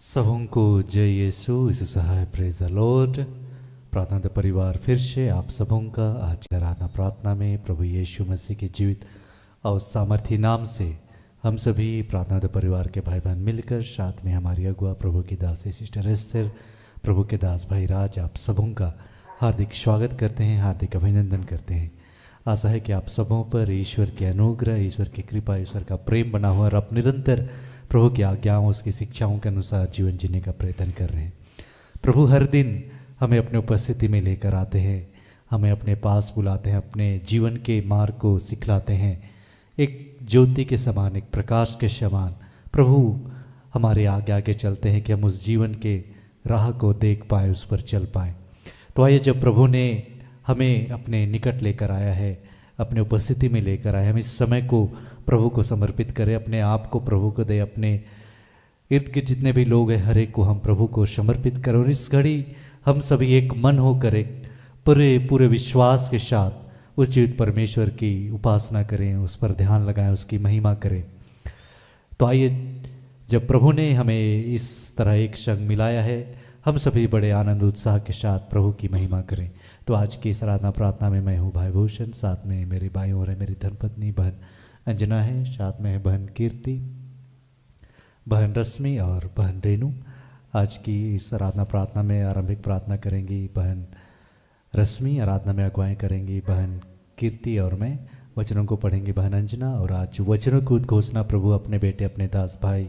सबों को जय यीशु यीशु सहाय प्रेज द लॉर्ड। प्रार्थना का परिवार फिर से आप सबों का आज की आराधना प्रार्थना में प्रभु यीशु मसीह के जीवित और सामर्थी नाम से हम सभी प्रार्थना का परिवार के भाई बहन मिलकर साथ में हमारी अगुआ प्रभु की दास सिस्टर एस्थर, प्रभु के दास भाई राज, आप सबों का हार्दिक स्वागत करते हैं, हार्दिक अभिनंदन करते हैं। आशा है कि आप सबों पर ईश्वर के अनुग्रह, ईश्वर की कृपा, ईश्वर का प्रेम बना हुआ और आप निरंतर प्रभु की आज्ञाओं, उसकी शिक्षाओं के अनुसार जीवन जीने का प्रयत्न कर रहे हैं। प्रभु हर दिन हमें अपने उपस्थिति में लेकर आते हैं, हमें अपने पास बुलाते हैं, अपने जीवन के मार्ग को सिखलाते हैं। एक ज्योति के समान, एक प्रकाश के समान प्रभु हमारे आगे आगे चलते हैं कि हम उस जीवन के राह को देख पाएँ, उस पर चल पाएँ। तो आइए, जब प्रभु ने हमें अपने निकट लेकर आया है, अपने उपस्थिति में लेकर आए, हम इस समय को प्रभु को समर्पित करें, अपने आप को प्रभु को दे, अपने इर्द गिर्द जितने भी लोग हैं हर एक को हम प्रभु को समर्पित करें। और इस घड़ी हम सभी एक मन होकर एक पूरे विश्वास के साथ उस जीवित परमेश्वर की उपासना करें, उस पर ध्यान लगाएं, उसकी महिमा करें। तो आइए, जब प्रभु ने हमें इस तरह एक संग मिलाया है, हम सभी बड़े आनंद उत्साह के साथ प्रभु की महिमा करें। तो आज की इस आराधना प्रार्थना में मैं हूँ भाई भूषण, साथ में मेरे भाई और मेरी धर्मपत्नी बहन अंजना है, साथ में है बहन कीर्ति, बहन रश्मि और बहन रेनू। आज की इस आराधना प्रार्थना में आरंभिक प्रार्थना करेंगी बहन रश्मि, आराधना में अगुवाई करेंगी बहन कीर्ति और मैं वचनों को पढ़ेंगी बहन अंजना। और आज वचनों की उद्घोषणा प्रभु अपने बेटे, अपने दास भाई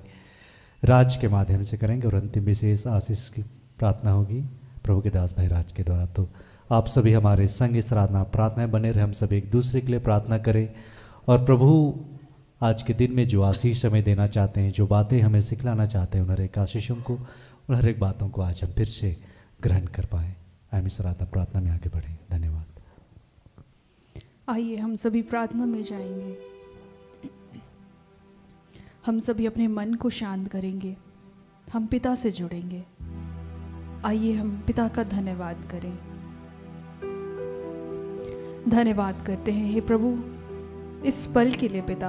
राज के माध्यम से करेंगे और अंतिम विशेष आशीष की प्रार्थना होगी प्रभु के दास भाई राज के द्वारा। तो आप सभी हमारे संग इस आराधना प्रार्थना में बने रहे, हम सभी एक दूसरे के लिए प्रार्थना करें और प्रभु आज के दिन में जो आशीष हमें देना चाहते हैं, जो बातें हमें सिखलाना चाहते हैं, उन हर एक आशीषों को, उन हर एक बातों को आज हम फिर से ग्रहण कर पाएँ। हम इस आराधना प्रार्थना में आगे बढ़ें। धन्यवाद। आइए हम सभी प्रार्थना में जाएंगे। हम सभी अपने मन को शांत करेंगे, हम पिता से जुड़ेंगे। आइए हम पिता का धन्यवाद करें। धन्यवाद करते हैं हे प्रभु इस पल के लिए। पिता,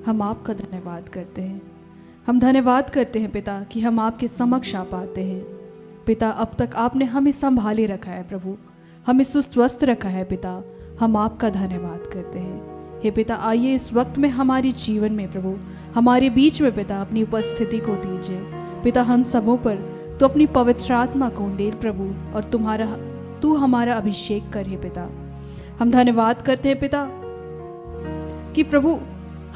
हम आपका धन्यवाद करते हैं। हम धन्यवाद करते हैं पिता कि हम आपके समक्ष आ पाते हैं। पिता, अब तक आपने हमें संभाले रखा है प्रभु, हमें सुस्वस्थ रखा है पिता, हम आपका धन्यवाद करते हैं। हे पिता, आइए इस वक्त में हमारे जीवन में प्रभु, हमारे बीच में पिता अपनी उपस्थिति को दीजिए। पिता, हम सबों पर तो अपनी पवित्र आत्मा को उंडेल प्रभु, और तू हमारा अभिषेक कर हे पिता। हम धन्यवाद करते हैं पिता कि प्रभु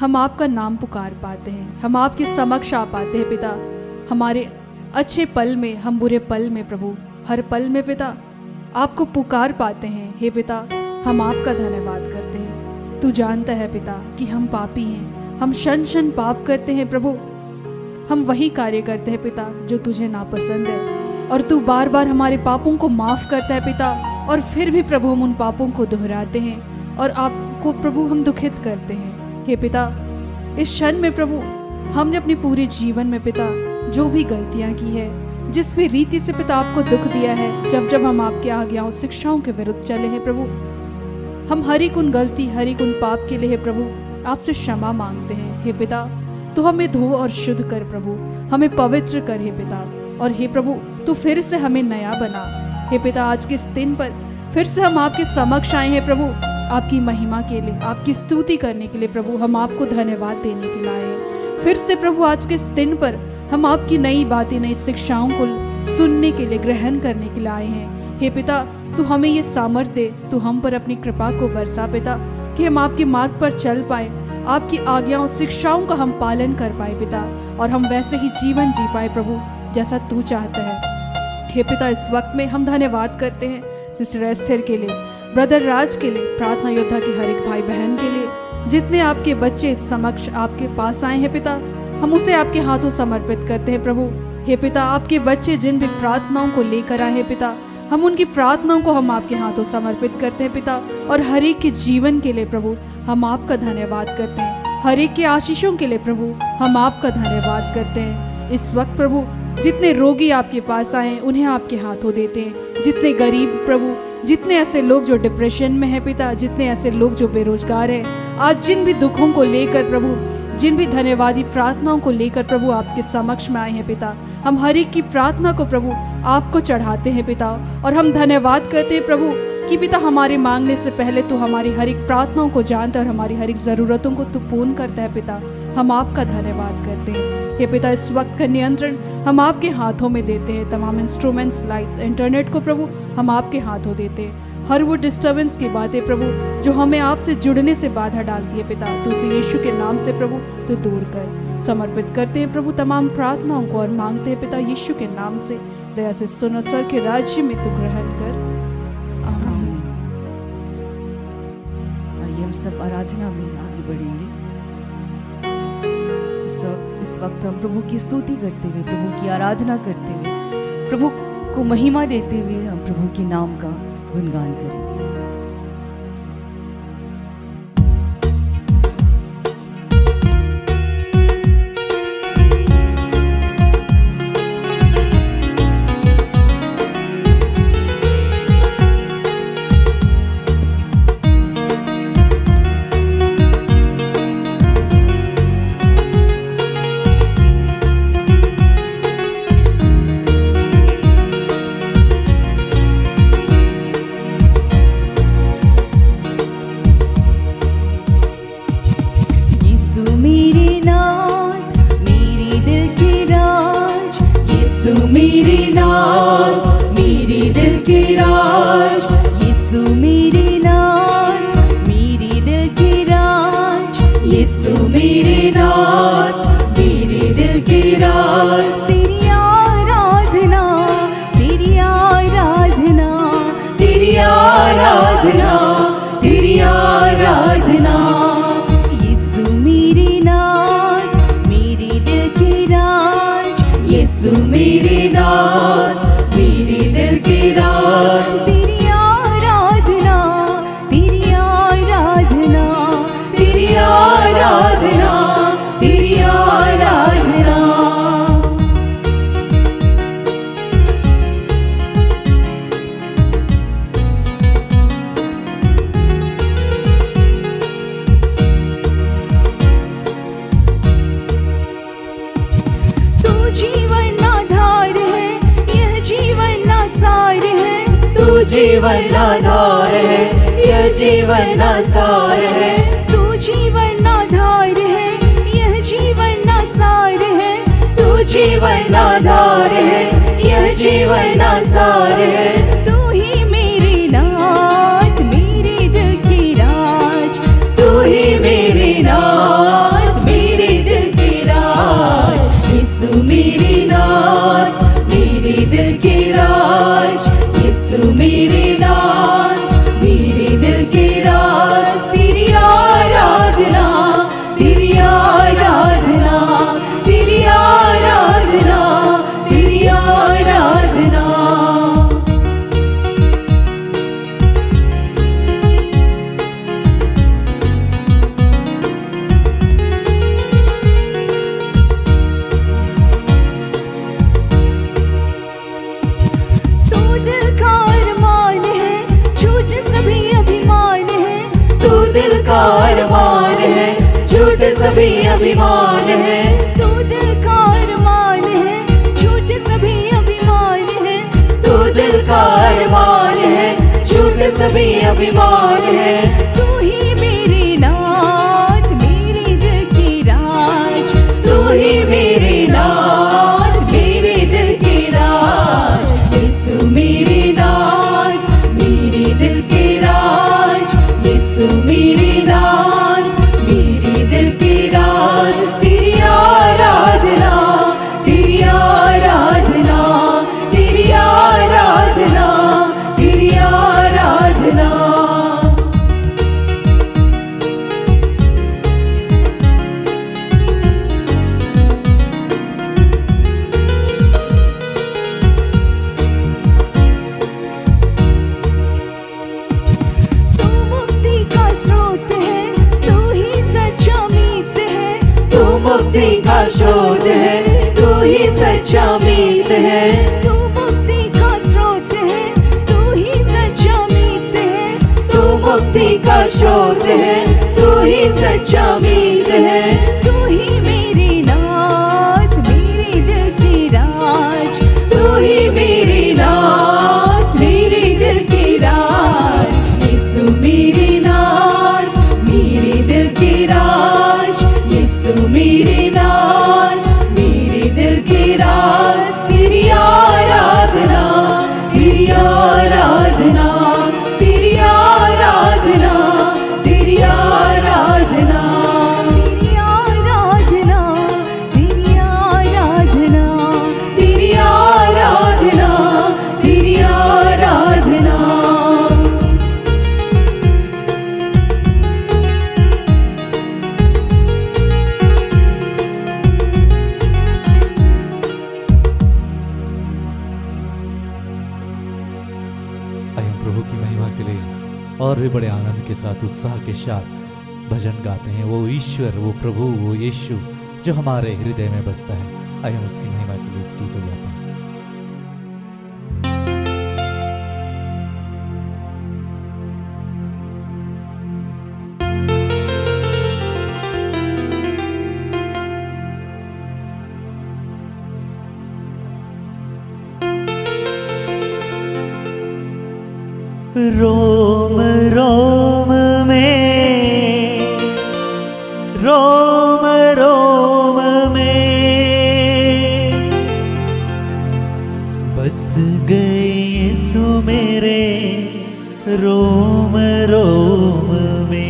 हम आपका नाम पुकार पाते हैं, हम आपके समक्ष आ पाते हैं पिता। हमारे अच्छे पल में, हम बुरे पल में प्रभु, हर पल में पिता आपको पुकार पाते हैं। हे पिता, हम आपका धन्यवाद करते हैं। तू जानता है पिता कि हम पापी हैं, हम क्षण क्षण पाप करते हैं प्रभु। हम वही कार्य करते हैं पिता जो तुझे नापसंद है, और तू बार बार हमारे पापों को माफ़ करता है पिता। और फिर भी प्रभु हम उन पापों को दोहराते हैं और आपको प्रभु हम दुखित करते हैं। हे पिता, इस क्षण में प्रभु हमने अपने पूरे जीवन में पिता जो भी गलतियां की है, जिस भी रीति से पिता आपको दुख दिया है, जब जब हम आपके आज्ञाओं शिक्षाओं के विरुद्ध चले हैं प्रभु, हम हर एक उन गलती, हर एक उन पाप के लिए हे प्रभु आपसे क्षमा मांगते हैं। हे पिता, तू हमें धो और शुद्ध कर प्रभु, हमें पवित्र कर हे पिता। और हे प्रभु, तू फिर से हमें नया बना। हे पिता, आज के इस दिन पर फिर से हम आपके समक्ष आए हैं प्रभु, आपकी महिमा के लिए, आपकी स्तुति करने के लिए प्रभु, हम आपको धन्यवाद देने के लिए आए हैं। फिर से प्रभु आज के इस दिन पर हम आपकी नई बातें, नई शिक्षाओं को सुनने के लिए, ग्रहण करने के लिए आए हैं। हे पिता, तू हमें ये सामर्थ्य दे, तू हम पर अपनी कृपा को बरसा पिता, कि हम आपके मार्ग पर चल पाए, आपकी आज्ञाओं शिक्षाओं का हम पालन कर पाए पिता, और हम वैसे ही जीवन जी पाए प्रभु जैसा तू चाहता है। हे पिता, इस वक्त में हम धन्यवाद करते हैं सिस्टर एस्थर के लिए, ब्रदर राज के लिए, प्रार्थना योद्धा के हर एक भाई बहन के लिए, जितने आपके बच्चे समक्ष आपके पास आए हैं पिता, हम उसे आपके हाथों समर्पित करते हैं प्रभु। हे पिता, आपके बच्चे जिन भी प्रार्थनाओं को लेकर आए हैं पिता, हम उनकी प्रार्थनाओं को हम आपके हाथों समर्पित करते हैं पिता, और हर एक के जीवन के लिए प्रभु हम आपका धन्यवाद करते हैं। हर एक के आशीषों के लिए प्रभु हम आपका धन्यवाद करते हैं। इस वक्त प्रभु जितने रोगी आपके पास आए उन्हें आपके हाथों देते हैं, जितने गरीब प्रभु, जितने ऐसे लोग जो डिप्रेशन में हैं पिता, जितने ऐसे लोग जो बेरोजगार हैं, आज जिन भी दुखों को लेकर प्रभु जिन भी धन्यवादी प्रार्थनाओं को लेकर प्रभु आपके समक्ष में आए हैं पिता, हम हर एक की प्रार्थना को प्रभु आपको चढ़ाते हैं पिता, और हम धन्यवाद करते हैं प्रभु कि पिता हमारे मांगने से पहले तू हमारी हर एक प्रार्थनाओं को जानता है और हमारी हर एक ज़रूरतों को तू पूर्ण करता है पिता। हम आपका धन्यवाद करते हैं। हे पिता, इस वक्त का नियंत्रण हम आपके हाथों में देते हैं। तमाम इंस्ट्रूमेंट्स, लाइट्स, इंटरनेट को प्रभु हम आपके हाथों देते हैं। हर वो डिस्टर्बेंस की बातें प्रभु जो हमें आपसे जुड़ने से बाधा डालती है पिता, तू उसे यीशु के नाम से प्रभु तू दूर कर। समर्पित करते हैं प्रभु तमाम प्रार्थनाओं को और मांगते हैं पिता यीशु के नाम से, दया से सुन, स्वर के राज्य में तू ग्रहण कर। आमीन। आइए हम सब आराधना में आगे बढ़ेंगे। इस वक्त हम प्रभु की स्तुति करते हुए, प्रभु की आराधना करते हुए, प्रभु को महिमा देते हुए हम प्रभु के नाम का गुणगान करेंगे। जीवन आधार है, यह जीवन आसार है। तू जीवन आधार है, यह जीवन आसार है। तू जीवन आधार है, यह जीवन आसार है। तू ही मेरे नाथ, मेरे दिल की राज। तू ही मेरे नाथ, मेरे दिल की राज। यीशु मेरे नाथ, मेरे दिल की राज। यीशु मेरे नाथ, मेरे दिल की राज। तेरी आराधना, तेरी आराधना, तेरी आराधना, तेरी आराधना। दिल का अरमान है, झूठ सभी अभिमान है। तू दिल का अरमान है, झूठ सभी अभिमान है। तू दिल का अरमान है, झूठ सभी अभिमान है। तू ही मेरे नाथ, मेरे दिल की राज। तू ही मेरे नाथ, मेरे दिल की राज। यीशु मेरे नाथ, मेरे दिल की राज। यीशु मेरे नाथ, मेरे दिल की राज। तेरी आराधना, तेरी आराधना, तेरी आराधना, तेरी आराधना। मुक्ति का स्रोत है, तू ही सच्चा मीत है। तू मुक्ति का स्रोत है, तू ही सच्चा मीत है। तू मुक्ति का स्रोत है, तू ही सच्चा मीत है। तू और भी बड़े आनंद के साथ, उत्साह के साथ भजन गाते हैं। वो ईश्वर, वो प्रभु, वो यीशु जो हमारे हृदय में बसता है। आइए हम उसकी महिमा के लिए इस गीत को गाते हैं। रोम रोम में, रोम रोम में बस गए यीशु मेरे, रोम रोम में।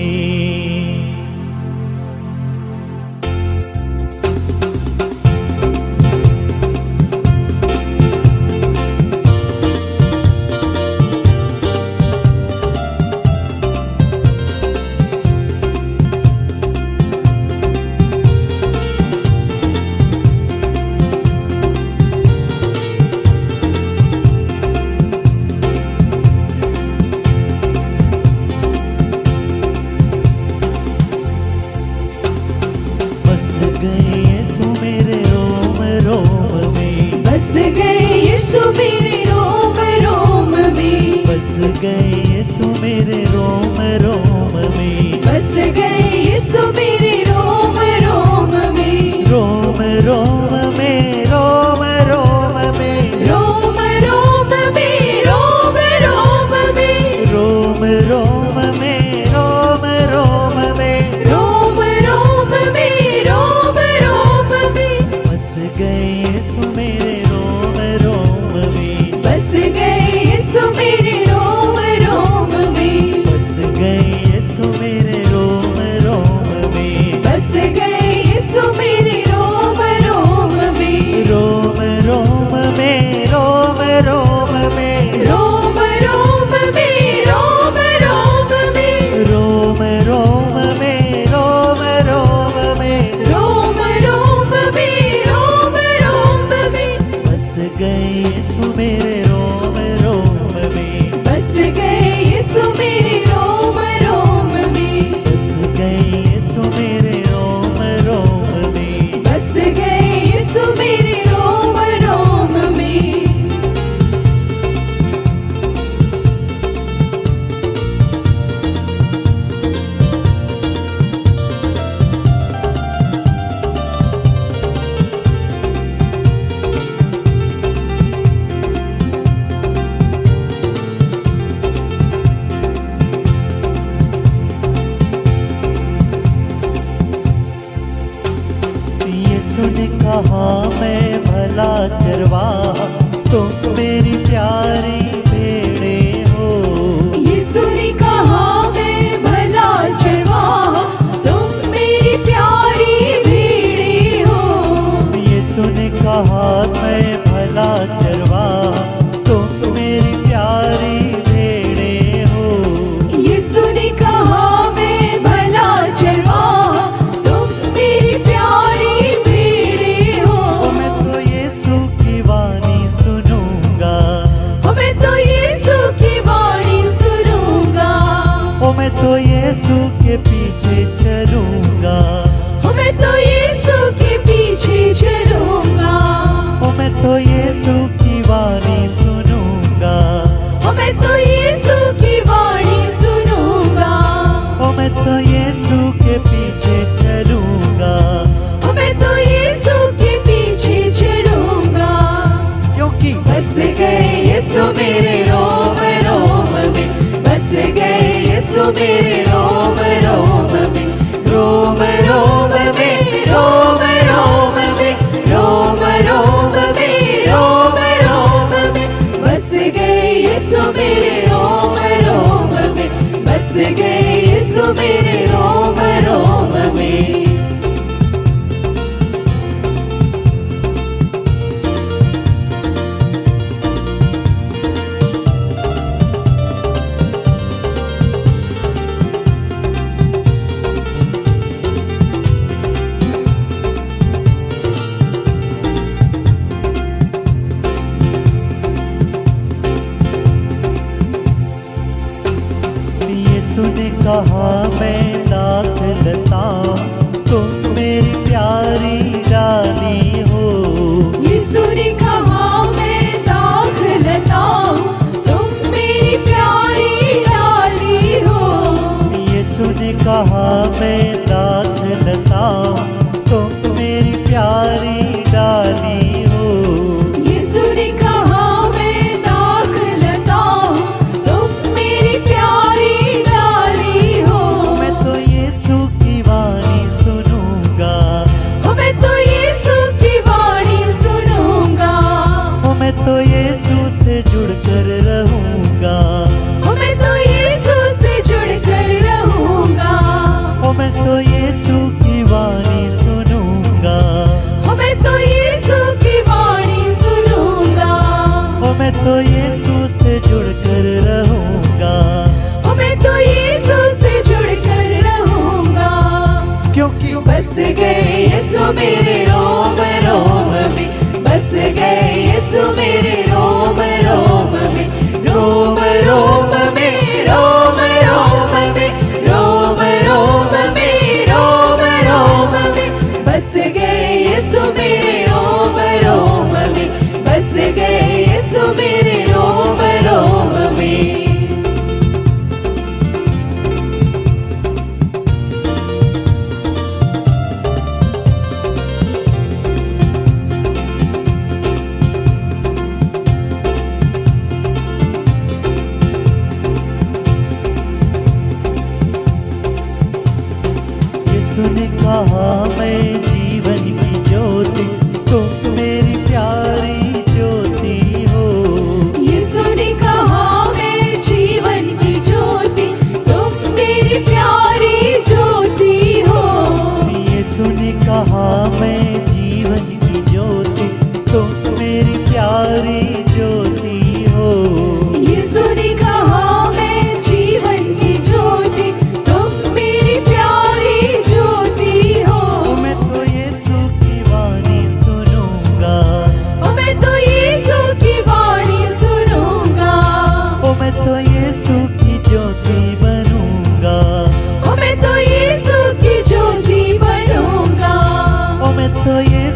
रोम रोम में, रोम रोम में,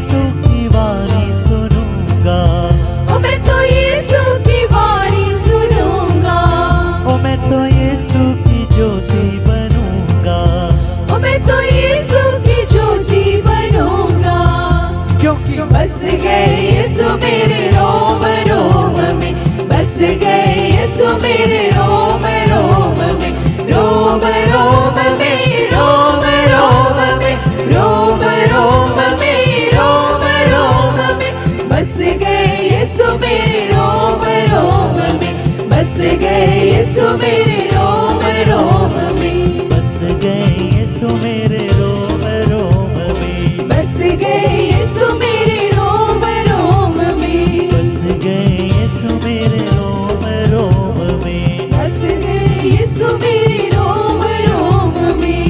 यीशु की वाणी सुनूंगा, ओ मैं तो यीशु की वाणी सुनूंगा, ओ मैं तो यीशु की ज्योति बनूंगा, ओ मैं तो यीशु की ज्योति बनूंगा, क्योंकि बस गए यीशु मेरे रोम रोम में, बस गए यीशु मेरे रोम रोम में, रोम रोम में, रोम रोम में, रोम रोम में, रोम रोम में, बस गए यीशु मेरे रोम रोम में, बस गए यीशु मेरे रोम रोम में, बस गए यीशु मेरे रोम रोम में, बस गए यीशु मेरे रोम रोम में, बस गए यीशु मेरे रोम रोम में। बस गए यीशु मेरे रोम रोम में।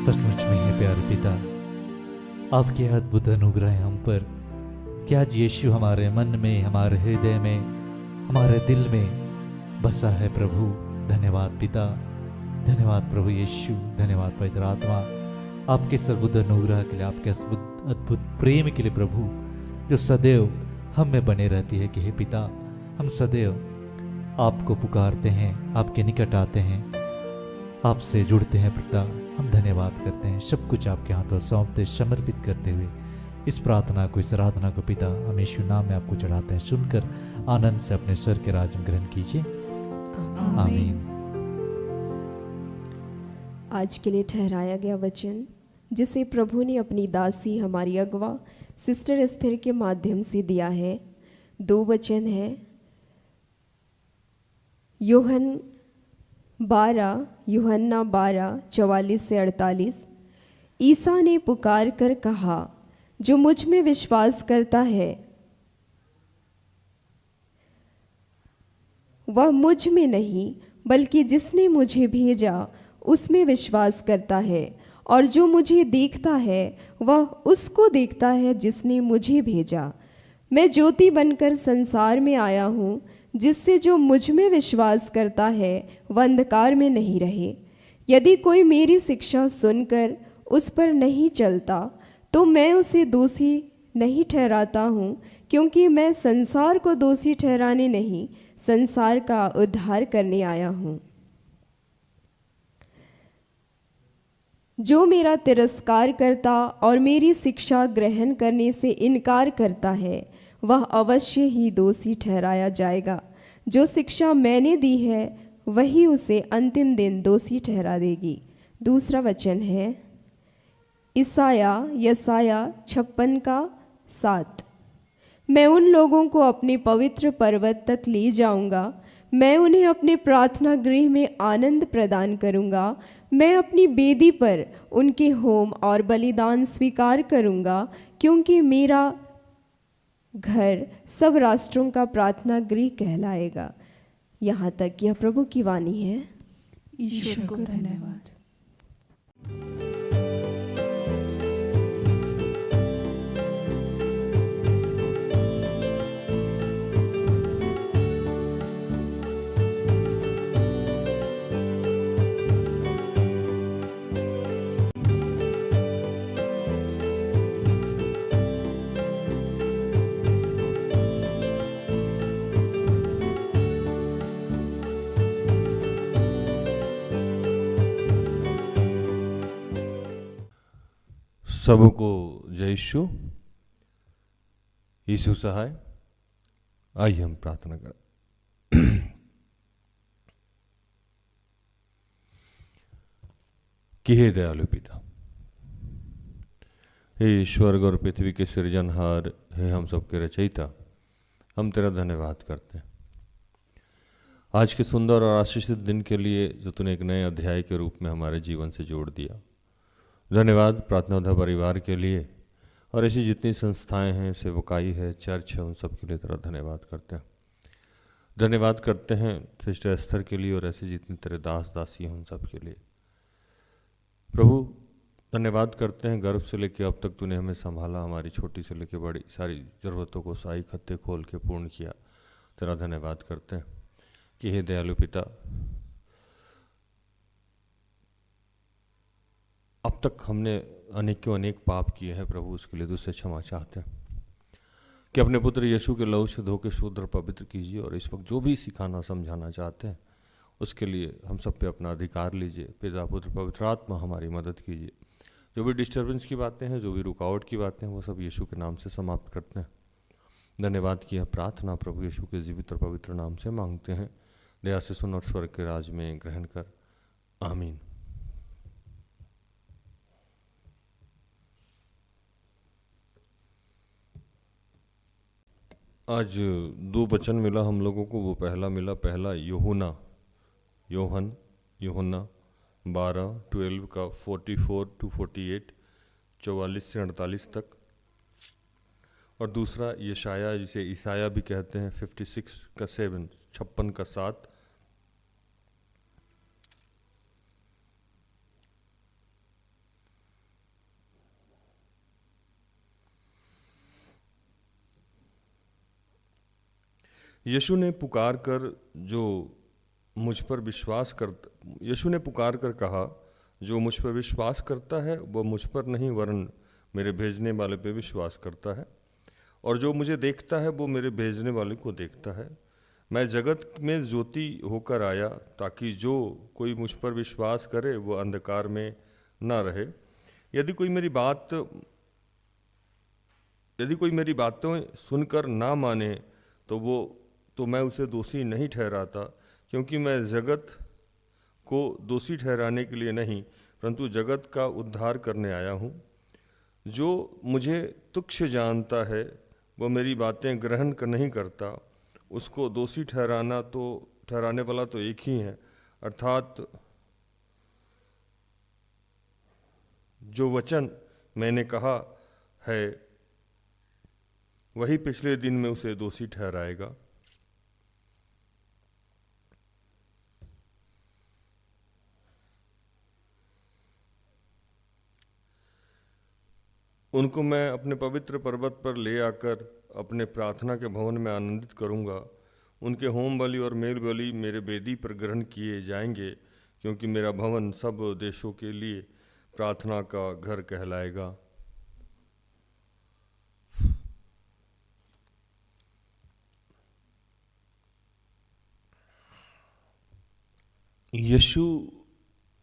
सचमुच में है प्यारे पिता, आपके अद्भुत अनुग्रह हम पर कि आज यीशु हमारे मन में, हमारे हृदय में, हमारे दिल में बसा है प्रभु। धन्यवाद पिता, धन्यवाद प्रभु यीशु, धन्यवाद पवित्र आत्मा, आपके सर्वुद अनुग्रह के लिए, आपके अद्भुत प्रेम के लिए प्रभु, जो सदैव हम में बने रहती है कि हे पिता, हम सदैव आपको पुकारते हैं, आपके निकट आते हैं, आपसे जुड़ते हैं पिता। हम धन्यवाद करते हैं, सब कुछ आपके हाथों सौंपते, समर्पित करते हुए इस प्रार्थना को, इस आराधना को पिता हम यीशु नाम में आपको चढ़ाते हैं। सुनकर आनंद से अपने स्वर के राज में ग्रहण कीजिए। आमीन। आज के लिए ठहराया गया वचन जिसे प्रभु ने अपनी दासी हमारी अगवा सिस्टर एस्थर के माध्यम से दिया है, 2 वचन है। यूहन्ना 12:44 से 48। ईसा ने पुकार कर कहा, जो मुझ में विश्वास करता है वह मुझ में नहीं बल्कि जिसने मुझे भेजा उसमें विश्वास करता है, और जो मुझे देखता है वह उसको देखता है जिसने मुझे भेजा। मैं ज्योति बनकर संसार में आया हूँ, जिससे जो मुझ में विश्वास करता है वह अंधकार में नहीं रहे। यदि कोई मेरी शिक्षा सुनकर उस पर नहीं चलता तो मैं उसे दोषी नहीं ठहराता हूँ, क्योंकि मैं संसार को दोषी ठहराने नहीं, संसार का उद्धार करने आया हूँ। जो मेरा तिरस्कार करता और मेरी शिक्षा ग्रहण करने से इनकार करता है वह अवश्य ही दोषी ठहराया जाएगा। जो शिक्षा मैंने दी है वही उसे अंतिम दिन दोषी ठहरा देगी। दूसरा वचन है यशाया 56:7। मैं उन लोगों को अपने पवित्र पर्वत तक ले जाऊंगा, मैं उन्हें अपने प्रार्थना गृह में आनंद प्रदान करूंगा। मैं अपनी वेदी पर उनके होम और बलिदान स्वीकार करूंगा, क्योंकि मेरा घर सब राष्ट्रों का प्रार्थना गृह कहलाएगा। यहाँ तक यह प्रभु की वाणी है। ईश्वर को धन्यवाद। सबको जय यीशु। यीशु सहाय। आइए हम प्रार्थना करें। कि हे दयालु पिता, हे स्वर्ग और पृथ्वी के सृजनहार, हे हम सबके रचयिता, हम तेरा धन्यवाद करते हैं आज के सुंदर और आशीषित दिन के लिए जो तूने एक नए अध्याय के रूप में हमारे जीवन से जोड़ दिया। धन्यवाद प्रार्थना उद्धार परिवार के लिए, और ऐसी जितनी संस्थाएं हैं, सेवकाई है, चर्च है, उन सब के लिए तेरा धन्यवाद करते हैं। धन्यवाद करते हैं सिस्टर एस्थर के लिए और ऐसे जितने तेरे दास दासी हैं उन सब के लिए। प्रभु, धन्यवाद करते हैं, गर्भ से लेकर अब तक तूने हमें संभाला, हमारी छोटी से लेकर बड़ी सारी ज़रूरतों को साई खत्ते खोल के पूर्ण किया। तेरा धन्यवाद करते हैं कि हे दयालु पिता, अब तक हमने अनेकों अनेक पाप किए हैं प्रभु, उसके लिए तुझसे क्षमा चाहते हैं कि अपने पुत्र यीशु के लहू से धो के शुद्ध और पवित्र कीजिए, और इस वक्त जो भी सिखाना समझाना चाहते हैं उसके लिए हम सब पे अपना अधिकार लीजिए। पिता पुत्र पवित्र आत्मा हमारी मदद कीजिए। जो भी डिस्टर्बेंस की बातें हैं, जो भी रुकावट की बातें हैं, वो सब यीशु के नाम से समाप्त करते हैं। धन्यवाद किया प्रार्थना प्रभु यीशु के जीवित और पवित्र नाम से मांगते हैं। दया से सुन और स्वर्ग के राज में ग्रहण कर, आमीन। आज दो वचन मिला हम लोगों को। वो पहला मिला, पहला यूहन्ना 12 का 44 to 48, 44 से 48 तक, और दूसरा यशाया, जिसे ईसाया भी कहते हैं, 56 का 7, 56 का 7। यीशु ने पुकार कर कहा, जो मुझ पर विश्वास करता है वह मुझ पर नहीं वरन मेरे भेजने वाले पे विश्वास करता है, और जो मुझे देखता है वो मेरे भेजने वाले को देखता है। मैं जगत में ज्योति होकर आया ताकि जो कोई मुझ पर विश्वास करे वो अंधकार में ना रहे। यदि कोई मेरी बातें सुनकर ना माने तो मैं उसे दोषी नहीं ठहराता, क्योंकि मैं जगत को दोषी ठहराने के लिए नहीं परंतु जगत का उद्धार करने आया हूँ। जो मुझे तुच्छ जानता है वह मेरी बातें ग्रहण नहीं करता, उसको दोषी ठहराने वाला तो एक ही है, अर्थात जो वचन मैंने कहा है वही पिछले दिन में उसे दोषी ठहराएगा। उनको मैं अपने पवित्र पर्वत पर ले आकर अपने प्रार्थना के भवन में आनंदित करूंगा। उनके होम बलि और मेल बलि मेरे वेदी पर ग्रहण किए जाएंगे, क्योंकि मेरा भवन सब देशों के लिए प्रार्थना का घर कहलाएगा। यीशु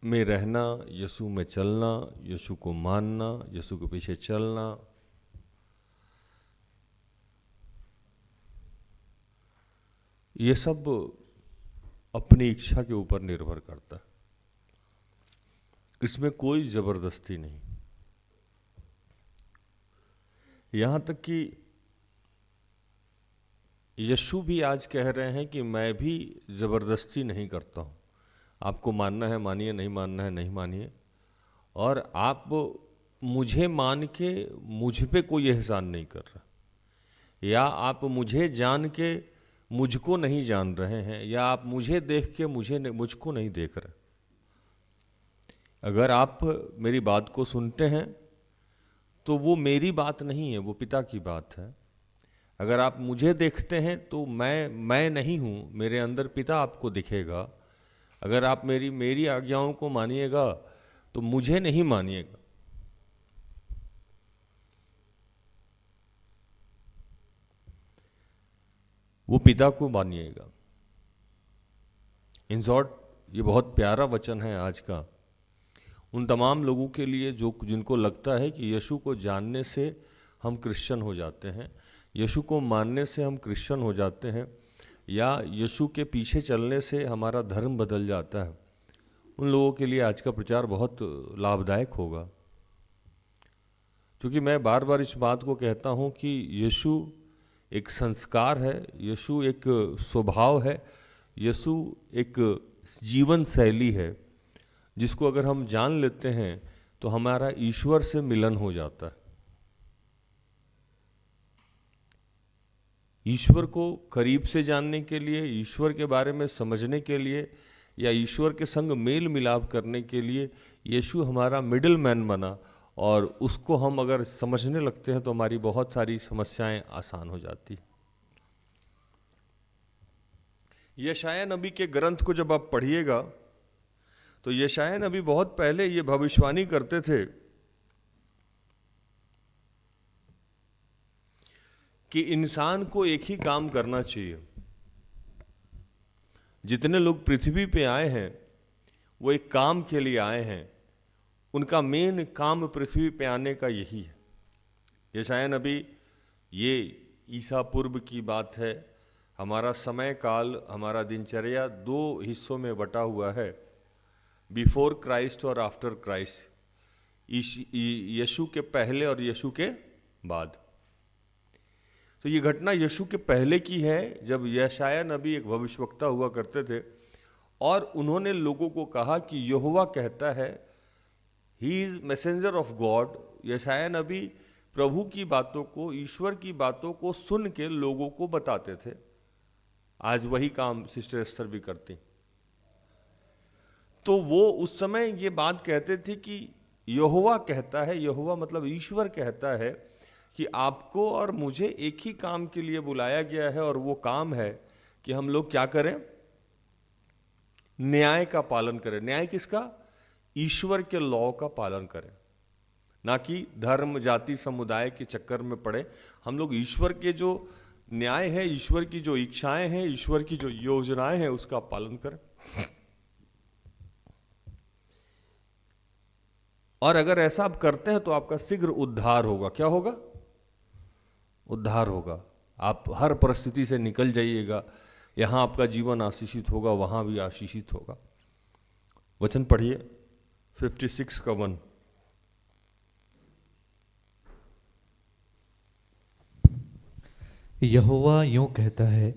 में रहना, यीशु में चलना, यीशु को मानना, यीशु के पीछे चलना, ये सब अपनी इच्छा के ऊपर निर्भर करता है। इसमें कोई जबरदस्ती नहीं। यहां तक कि यीशु भी आज कह रहे हैं कि मैं भी जबरदस्ती नहीं करता हूं। आपको मानना है मानिए, नहीं मानना है नहीं मानिए, और आप मुझे मान के मुझ पे कोई एहसान नहीं कर रहा, या आप मुझे जान के मुझको नहीं जान रहे हैं, या आप मुझे देख के मुझको नहीं देख रहे। अगर आप मेरी बात को सुनते हैं तो वो मेरी बात नहीं है, वो पिता की बात है। अगर आप मुझे देखते हैं तो मैं नहीं हूँ, मेरे अंदर पिता आपको दिखेगा। अगर आप मेरी आज्ञाओं को मानिएगा तो मुझे नहीं मानिएगा। वो पिता को मानिएगा। इन शॉर्ट, ये बहुत प्यारा वचन है आज का उन तमाम लोगों के लिए जिनको लगता है कि यीशु को जानने से हम क्रिश्चियन हो जाते हैं, यीशु को मानने से हम क्रिश्चियन हो जाते हैं, या यीशु के पीछे चलने से हमारा धर्म बदल जाता है। उन लोगों के लिए आज का प्रचार बहुत लाभदायक होगा, क्योंकि मैं बार बार इस बात को कहता हूँ कि यीशु एक संस्कार है, यीशु एक स्वभाव है, यीशु एक जीवन शैली है, जिसको अगर हम जान लेते हैं तो हमारा ईश्वर से मिलन हो जाता है। ईश्वर को करीब से जानने के लिए, ईश्वर के बारे में समझने के लिए या ईश्वर के संग मेल मिलाप करने के लिए यीशु हमारा मिडिल मैन बना, और उसको हम अगर समझने लगते हैं तो हमारी बहुत सारी समस्याएं आसान हो जाती। यशाया नबी के ग्रंथ को जब आप पढ़िएगा तो यशाया नबी बहुत पहले ये भविष्यवाणी करते थे कि इंसान को एक ही काम करना चाहिए। जितने लोग पृथ्वी पे आए हैं वो एक काम के लिए आए हैं, उनका मेन काम पृथ्वी पे आने का यही है। यशाया नबी, ये ईसा पूर्व की बात है। हमारा समय काल, हमारा दिनचर्या दो हिस्सों में बटा हुआ है, बिफोर क्राइस्ट और आफ्टर क्राइस्ट, यीशु के पहले और यीशु के बाद। तो ये घटना यीशु के पहले की है, जब यशाया नबी एक भविष्यवक्ता हुआ करते थे और उन्होंने लोगों को कहा कि यहोवा कहता है, he is messenger of God. यशाया नबी प्रभु की बातों को, ईश्वर की बातों को सुन के लोगों को बताते थे। आज वही काम सिस्टर एस्टर भी करती। तो वो उस समय ये बात कहते थे कि यहोवा कहता है, यहोवा मतलब ईश्वर कहता है कि आपको और मुझे एक ही काम के लिए बुलाया गया है, और वो काम है कि हम लोग क्या करें? न्याय का पालन करें। न्याय किसका? ईश्वर के लॉ का पालन करें, ना कि धर्म, जाति, समुदाय के चक्कर में पड़े। हम लोग ईश्वर के जो न्याय है, ईश्वर की जो इच्छाएं हैं, ईश्वर की जो योजनाएं हैं, उसका पालन करें। और अगर ऐसा आप करते हैं तो आपका शीघ्र उद्धार होगा। क्या होगा? उद्धार होगा। आप हर परिस्थिति से निकल जाइएगा। यहां आपका जीवन आशीषित होगा, वहां भी आशीषित होगा। वचन पढ़िए 56 का 1। यहोवा यूं कहता है,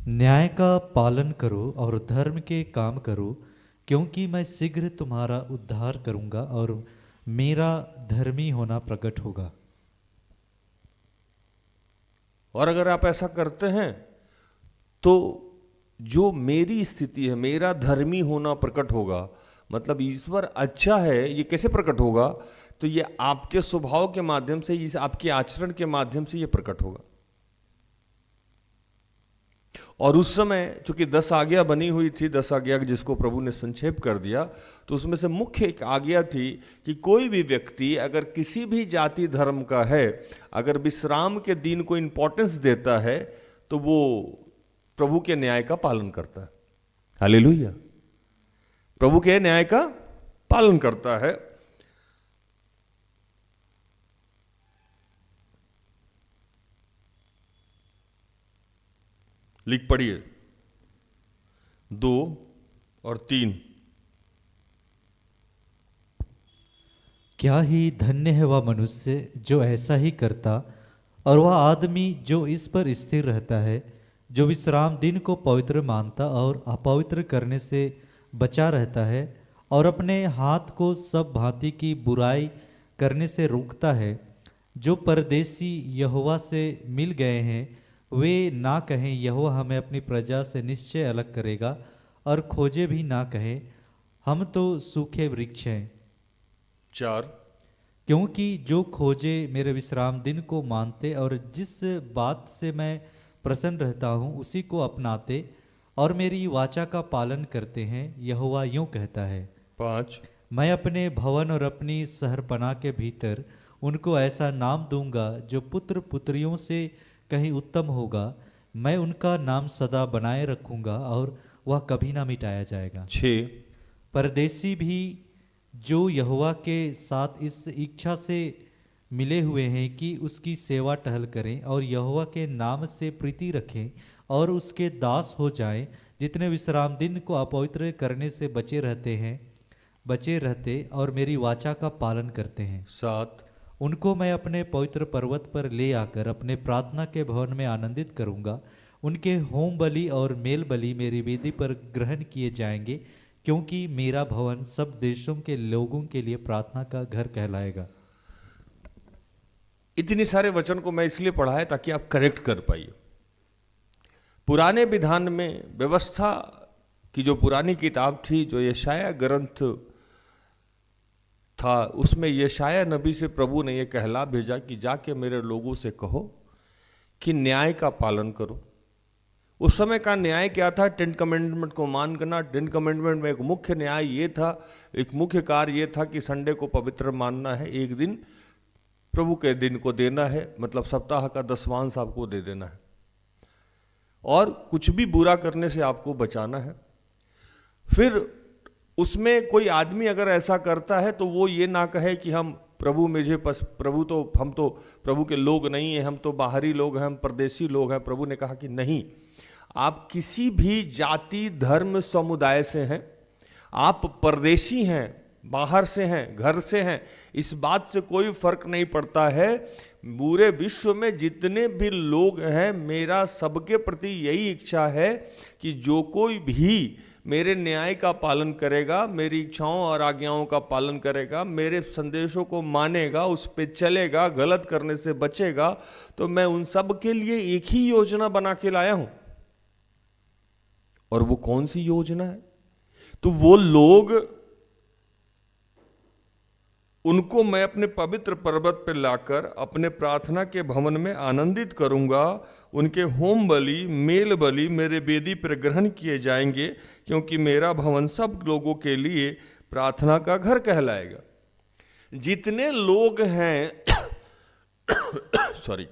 न्याय का पालन करो और धर्म के काम करो, क्योंकि मैं शीघ्र तुम्हारा उद्धार करूंगा और मेरा धर्मी होना प्रकट होगा। और अगर आप ऐसा करते हैं तो जो मेरी स्थिति है, मेरा धर्मी होना प्रकट होगा। मतलब ईश्वर अच्छा है, ये कैसे प्रकट होगा? तो ये आपके स्वभाव के माध्यम से, इस आपके आचरण के माध्यम से ये प्रकट होगा। और उस समय चूंकि 10 आज्ञा बनी हुई थी, 10 आज्ञा जिसको प्रभु ने संक्षेप कर दिया, तो उसमें से मुख्य एक आज्ञा थी कि कोई भी व्यक्ति अगर किसी भी जाति धर्म का है, अगर विश्राम के दिन को इंपॉर्टेंस देता है, तो वो प्रभु के न्याय का पालन करता है। हालेलुया। प्रभु के न्याय का पालन करता है। लिख पढ़िए 2 और 3। क्या ही धन्य है वह मनुष्य जो ऐसा ही करता, और वह आदमी जो इस पर स्थिर रहता है, जो विश्राम दिन को पवित्र मानता और अपवित्र करने से बचा रहता है, और अपने हाथ को सब भांति की बुराई करने से रोकता है। जो परदेसी यहोवा से मिल गए हैं, वे ना कहें यहोवा हमें अपनी प्रजा से निश्चय अलग करेगा, और खोजे भी ना कहें हम तो सूखे वृक्ष हैं। 4। क्योंकि जो खोजे मेरे विश्राम दिन को मानते और जिस बात से मैं प्रसन्न रहता हूँ उसी को अपनाते और मेरी वाचा का पालन करते हैं, यहोवा यूं कहता है। 5। मैं अपने भवन और अपनी शहरपनाह के भीतर उनको ऐसा नाम दूंगा जो पुत्र पुत्रियों से कहीं उत्तम होगा। मैं उनका नाम सदा बनाए रखूंगा और वह कभी ना मिटाया जाएगा। 6। परदेसी भी जो यहोवा के साथ इस इच्छा से मिले हुए हैं कि उसकी सेवा टहल करें और यहोवा के नाम से प्रीति रखें और उसके दास हो जाएं, जितने विश्राम दिन को अपवित्र करने से बचे रहते और मेरी वाचा का पालन करते हैं। 7। उनको मैं अपने पवित्र पर्वत पर ले आकर अपने प्रार्थना के भवन में आनंदित करूंगा। उनके होम बलि और मेल बलि मेरी वेदी पर ग्रहण किए जाएंगे, क्योंकि मेरा भवन सब देशों के लोगों के लिए प्रार्थना का घर कहलाएगा। इतने सारे वचन को मैं इसलिए पढ़ा है ताकि आप करेक्ट कर पाइए। पुराने विधान में व्यवस्था कि जो पुरानी किताब थी, जो यशाया ग्रंथ था, उसमें यशाया नबी से प्रभु ने यह कहला भेजा कि जाके मेरे लोगों से कहो कि न्याय का पालन करो। उस समय का न्याय क्या था? 10 कमेंडमेंट को मान करना। 10 कमेंडमेंट में एक मुख्य न्याय ये था, एक मुख्य कार्य ये था कि संडे को पवित्र मानना है, एक दिन प्रभु के दिन को देना है, मतलब सप्ताह का दसवांश आपको दे देना है, और कुछ भी बुरा करने से आपको बचाना है। फिर उसमें कोई आदमी अगर ऐसा करता है तो वो ये ना कहे कि हम हम तो प्रभु के लोग नहीं हैं, हम तो बाहरी लोग हैं, हम परदेसी लोग हैं। प्रभु ने कहा कि नहीं, आप किसी भी जाति धर्म समुदाय से हैं, आप परदेशी हैं, बाहर से हैं, घर से हैं, इस बात से कोई फर्क नहीं पड़ता है। पूरे विश्व में जितने भी लोग हैं, मेरा सबके प्रति यही इच्छा है कि जो कोई भी मेरे न्याय का पालन करेगा, मेरी इच्छाओं और आज्ञाओं का पालन करेगा, मेरे संदेशों को मानेगा, उस पे चलेगा, गलत करने से बचेगा, तो मैं उन सब के लिए एक ही योजना बना के लाया हूं। और वो कौन सी योजना है? तो वो लोग, उनको मैं अपने पवित्र पर्वत पर लाकर अपने प्रार्थना के भवन में आनंदित करूंगा। उनके होम बलि, मेल बलि मेरे वेदी पर ग्रहण किए जाएंगे, क्योंकि मेरा भवन सब लोगों के लिए प्रार्थना का घर कहलाएगा। जितने लोग हैं सॉरी,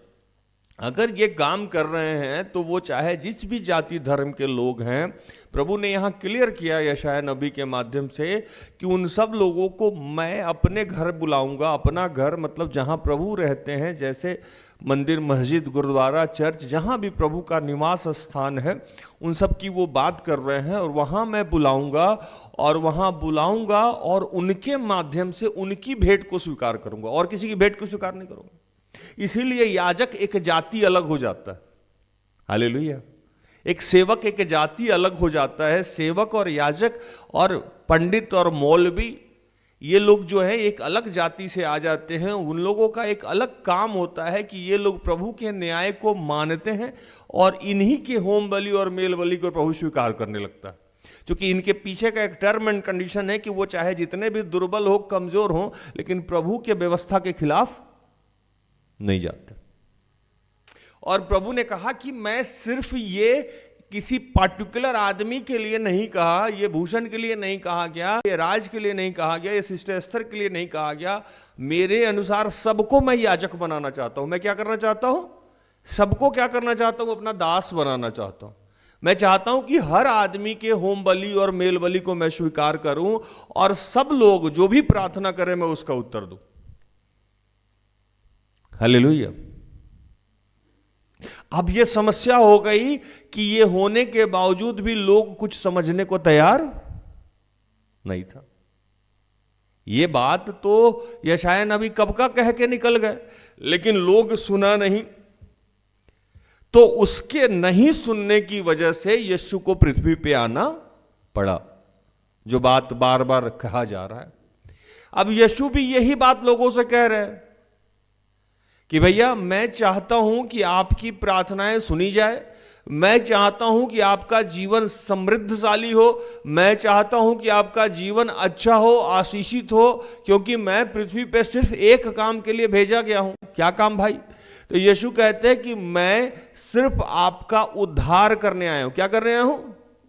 अगर ये काम कर रहे हैं तो वो चाहे जिस भी जाति धर्म के लोग हैं, प्रभु ने यहाँ क्लियर किया यशाया नबी के माध्यम से कि उन सब लोगों को मैं अपने घर बुलाऊंगा। अपना घर मतलब जहाँ प्रभु रहते हैं, जैसे मंदिर, मस्जिद, गुरुद्वारा, चर्च, जहाँ भी प्रभु का निवास स्थान है, उन सब की वो बात कर रहे हैं। और वहाँ मैं बुलाऊंगा, और वहाँ बुलाऊंगा और उनके माध्यम से उनकी भेंट को स्वीकार करूंगा, और किसी की भेंट को स्वीकार नहीं करूंगा। इसीलिए याजक एक जाति अलग हो जाता है। हालेलुया। एक सेवक एक जाति अलग हो जाता है। सेवक और याजक और पंडित और मौलवी, ये लोग जो है एक अलग जाति से आ जाते हैं। उन लोगों का एक अलग काम होता है कि ये लोग प्रभु के न्याय को मानते हैं, और इन्हीं के होम बलि और मेल बलि को प्रभु स्वीकार करने लगता है। क्योंकि इनके पीछे का एक टर्म एंड कंडीशन है कि वो चाहे जितने भी दुर्बल हो, कमजोर हो, लेकिन प्रभु के व्यवस्था के खिलाफ नहीं जाते। और प्रभु ने कहा कि मैं सिर्फ ये किसी पार्टिकुलर आदमी के लिए नहीं कहा, ये भूषण के लिए नहीं कहा गया, ये राज के लिए नहीं कहा गया, ये सिस्टर एस्थर के लिए नहीं कहा गया। मेरे अनुसार सबको मैं याजक बनाना चाहता हूं। मैं क्या करना चाहता हूं? सबको क्या करना चाहता हूं? अपना दास बनाना चाहता हूं। मैं चाहता हूं कि हर आदमी के होम बलि और मेल बलि को मैं स्वीकार करूं, और सब लोग जो भी प्रार्थना करें मैं उसका उत्तर दूं। हालेलुया। अब यह समस्या हो गई कि ये होने के बावजूद भी लोग कुछ समझने को तैयार नहीं था। ये बात तो यशाया नबी कब का कह के निकल गए, लेकिन लोग सुना नहीं। तो उसके नहीं सुनने की वजह से यीशु को पृथ्वी पे आना पड़ा, जो बात बार बार कहा जा रहा है। अब यीशु भी यही बात लोगों से कह रहे हैं कि भैया मैं चाहता हूं कि आपकी प्रार्थनाएं सुनी जाए, मैं चाहता हूं कि आपका जीवन समृद्धशाली हो, मैं चाहता हूं कि आपका जीवन अच्छा हो, आशीषित हो, क्योंकि मैं पृथ्वी पे सिर्फ एक काम के लिए भेजा गया हूं। क्या काम भाई? तो यीशु कहते हैं कि मैं सिर्फ आपका उद्धार करने आया हूं। क्या करने आया हूं?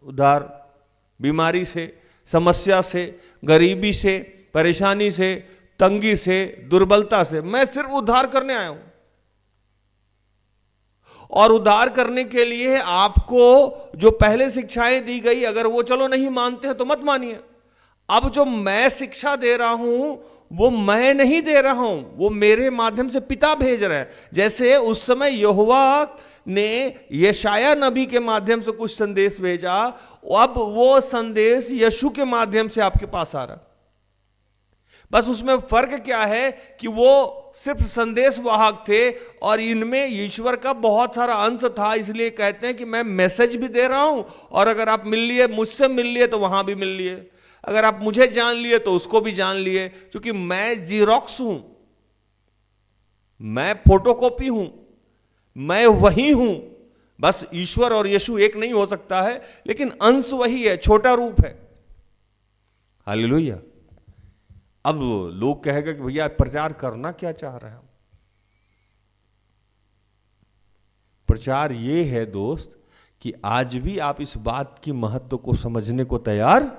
उद्धार। बीमारी से, समस्या से, गरीबी से, परेशानी से, तंगी से, दुर्बलता से, मैं सिर्फ उद्धार करने आया हूं। और उद्धार करने के लिए आपको जो पहले शिक्षाएं दी गई, अगर वो चलो नहीं मानते हैं तो मत मानिए। अब जो मैं शिक्षा दे रहा हूं वो मैं नहीं दे रहा हूं, वो मेरे माध्यम से पिता भेज रहे हैं। जैसे उस समय यहोवा ने यशाया नबी के माध्यम से कुछ संदेश भेजा, अब वो संदेश यीशु के माध्यम से आपके पास आ रहा। बस उसमें फर्क क्या है कि वो सिर्फ संदेश वाहक थे और इनमें ईश्वर का बहुत सारा अंश था। इसलिए कहते हैं कि मैं मैसेज भी दे रहा हूं, और अगर आप मिल लिए, मुझसे मिल लिए तो वहां भी मिल लिए, अगर आप मुझे जान लिए तो उसको भी जान लिए। क्योंकि मैं जीरोक्स हूं, मैं फोटोकॉपी हूं, मैं वही हूं, बस ईश्वर और यीशु एक नहीं हो सकता है, लेकिन अंश वही है, छोटा रूप है। हालेलुया। अब लोग कहेगा कि भैया प्रचार करना क्या चाह रहे हैं। प्रचार ये है दोस्त कि आज भी आप इस बात की महत्व को समझने को तैयार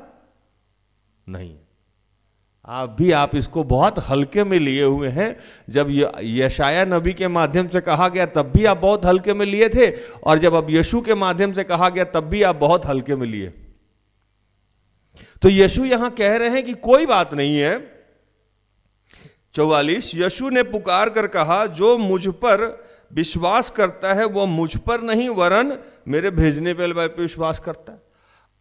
नहीं। आप इसको बहुत हल्के में लिए हुए हैं। जब यशाया नबी के माध्यम से कहा गया तब भी आप बहुत हल्के में लिए थे, और जब अब यीशु के माध्यम से कहा गया तब भी आप बहुत हल्के में लिए। तो यीशु यहां कह रहे हैं कि कोई बात नहीं है। 44, यीशु ने पुकार कर कहा, जो मुझ पर विश्वास करता है वह मुझ पर नहीं वरन मेरे भेजने वाले पर विश्वास करता है।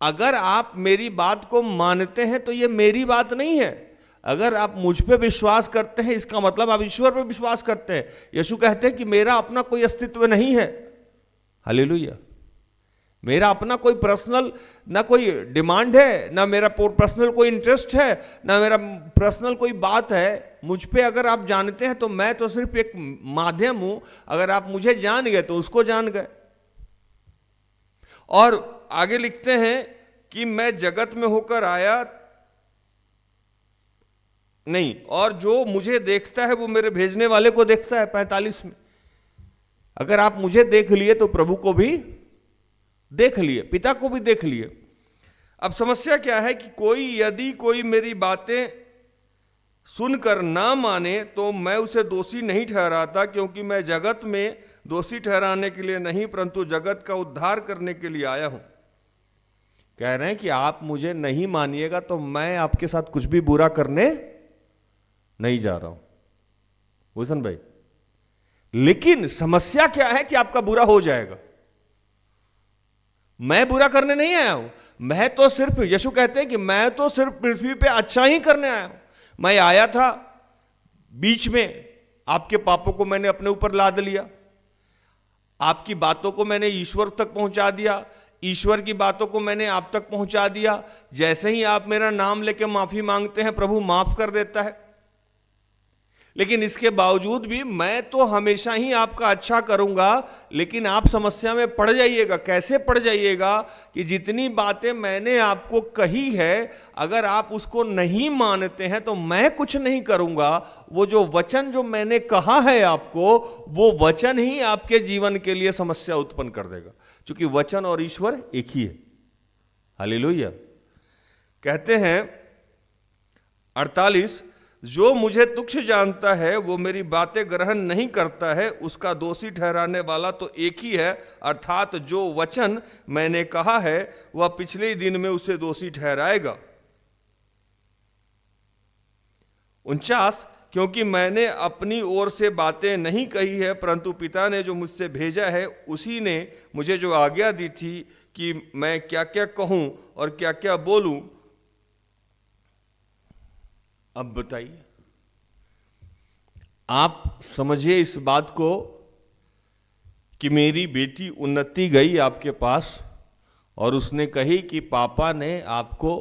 अगर आप मेरी बात को मानते हैं तो यह मेरी बात नहीं है। अगर आप मुझ पे विश्वास करते हैं इसका मतलब आप ईश्वर पे विश्वास करते हैं। यीशु कहते हैं कि मेरा अपना कोई अस्तित्व नहीं है। हालेलुया। मेरा अपना कोई पर्सनल ना कोई डिमांड है, ना मेरा पर्सनल कोई इंटरेस्ट है, ना मेरा पर्सनल कोई बात है। मुझ पे अगर आप जानते हैं तो मैं तो सिर्फ एक माध्यम हूं। अगर आप मुझे जान गए तो उसको जान गए। और आगे लिखते हैं कि मैं जगत में होकर आया नहीं, और जो मुझे देखता है वो मेरे भेजने वाले को देखता है। 45 में अगर आप मुझे देख लिए तो प्रभु को भी देख लिए, पिता को भी देख लिए। अब समस्या क्या है कि यदि कोई मेरी बातें सुनकर ना माने तो मैं उसे दोषी नहीं ठहराता, क्योंकि मैं जगत में दोषी ठहराने के लिए नहीं परंतु जगत का उद्धार करने के लिए आया हूं। कह रहे हैं कि आप मुझे नहीं मानिएगा तो मैं आपके साथ कुछ भी बुरा करने नहीं जा रहा हूं, भूषण भाई। लेकिन समस्या क्या है कि आपका बुरा हो जाएगा। मैं बुरा करने नहीं आया हूं, मैं तो सिर्फ, यीशु कहते हैं कि मैं तो सिर्फ पृथ्वी पे अच्छा ही करने आया हूं। मैं आया था बीच में, आपके पापों को मैंने अपने ऊपर लाद लिया, आपकी बातों को मैंने ईश्वर तक पहुंचा दिया, ईश्वर की बातों को मैंने आप तक पहुंचा दिया। जैसे ही आप मेरा नाम लेके माफी मांगते हैं प्रभु माफ कर देता है। लेकिन इसके बावजूद भी मैं तो हमेशा ही आपका अच्छा करूंगा, लेकिन आप समस्या में पड़ जाइएगा। कैसे पड़ जाइएगा कि जितनी बातें मैंने आपको कही है अगर आप उसको नहीं मानते हैं तो मैं कुछ नहीं करूंगा। वो जो वचन जो मैंने कहा है आपको, वो वचन ही आपके जीवन के लिए समस्या उत्पन्न कर देगा, क्योंकि वचन और ईश्वर एक ही है। हालेलुया। कहते हैं 48, जो मुझे तुच्छ जानता है वो मेरी बातें ग्रहण नहीं करता है, उसका दोषी ठहराने वाला तो एक ही है, अर्थात जो वचन मैंने कहा है वह पिछले ही दिन में उसे दोषी ठहराएगा। 49, क्योंकि मैंने अपनी ओर से बातें नहीं कही है परंतु पिता ने जो मुझसे भेजा है उसी ने मुझे जो आज्ञा दी थी कि मैं क्या क्या कहूं और क्या क्या बोलूं। अब बताइए, आप समझिए इस बात को कि मेरी बेटी उन्नति गई आपके पास और उसने कही कि पापा ने आपको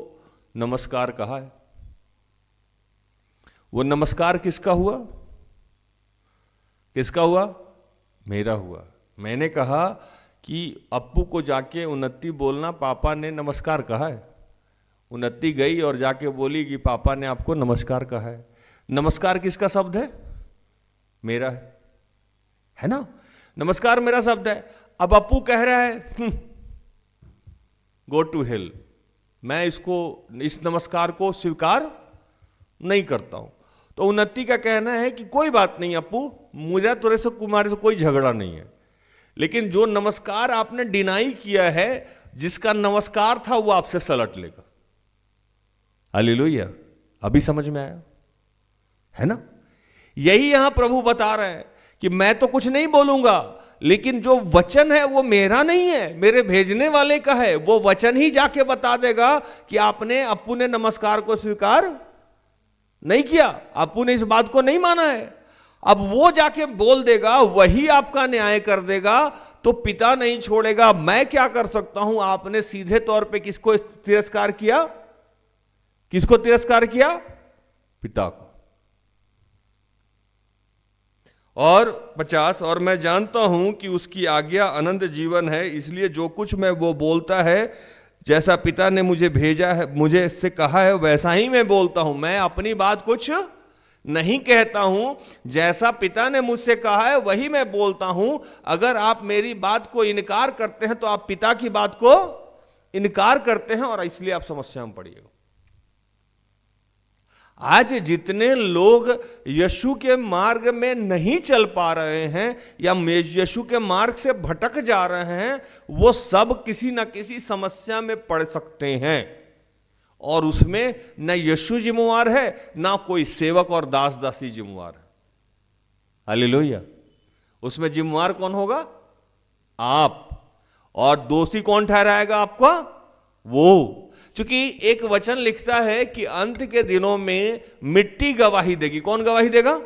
नमस्कार कहा है। वो नमस्कार किसका हुआ? किसका हुआ? मेरा हुआ। मैंने कहा कि अप्पू को जाके उन्नति बोलना पापा ने नमस्कार कहा है। उन्नति गई और जाके बोली कि पापा ने आपको नमस्कार कहा है। नमस्कार किसका शब्द है? मेरा है ना। नमस्कार मेरा शब्द है। अब अप्पू कह रहा है गो टू हेल, मैं इस नमस्कार को स्वीकार नहीं करता हूं। तो उन्नति का कहना है कि कोई बात नहीं अप्पू, मुझे तुम्हारे से कोई झगड़ा नहीं है, लेकिन जो नमस्कार आपने डिनाई किया है, जिसका नमस्कार था वो आपसे सलट लेगा। हालेलुया। अभी समझ में आया है ना। यही यहां प्रभु बता रहे हैं कि मैं तो कुछ नहीं बोलूंगा, लेकिन जो वचन है वो मेरा नहीं है, मेरे भेजने वाले का है। वो वचन ही जाके बता देगा कि अप्पू ने नमस्कार को स्वीकार नहीं किया, अप्पू ने इस बात को नहीं माना है। अब वो जाके बोल देगा, वही आपका न्याय कर देगा, तो पिता नहीं छोड़ेगा। मैं क्या कर सकता हूं? आपने सीधे तौर पे किसको तिरस्कार किया? किसको तिरस्कार किया? पिता को। और 50, और मैं जानता हूं कि उसकी आज्ञा अनंत जीवन है, इसलिए जो कुछ मैं वो बोलता है, जैसा पिता ने मुझे भेजा है, मुझे इससे कहा है, वैसा ही मैं बोलता हूं। मैं अपनी बात कुछ नहीं कहता हूं, जैसा पिता ने मुझसे कहा है वही मैं बोलता हूं। अगर आप मेरी बात को इनकार करते हैं तो आप पिता की बात को इनकार करते हैं, और इसलिए आप समस्या में पड़िएगा। आज जितने लोग यीशु के मार्ग में नहीं चल पा रहे हैं या यीशु के मार्ग से भटक जा रहे हैं, वो सब किसी ना किसी समस्या में पड़ सकते हैं, और उसमें न यीशु जिम्मेवार है, ना कोई सेवक और दास दासी जिम्मेवार है। हालेलुया। उसमें जिम्मेवार कौन होगा? आप। और दोषी कौन ठहराएगा आपका? वो। क्योंकि एक वचन लिखता है कि अंत के दिनों में मिट्टी गवाही देगी। कौन गवाही देगा?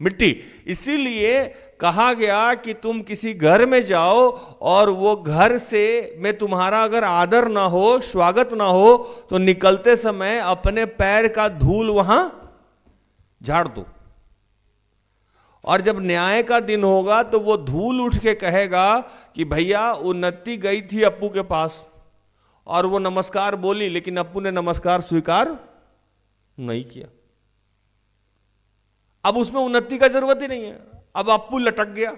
मिट्टी। इसीलिए कहा गया कि तुम किसी घर में जाओ और वो घर से में तुम्हारा अगर आदर ना हो, स्वागत ना हो, तो निकलते समय अपने पैर का धूल वहां झाड़ दो। और जब न्याय का दिन होगा तो वो धूल उठ के कहेगा कि भैया उन्नति गई थी अप्पू के पास और वो नमस्कार बोली, लेकिन अप्पू ने नमस्कार स्वीकार नहीं किया। अब उसमें उन्नति का जरूरत ही नहीं है, अब अप्पू लटक गया।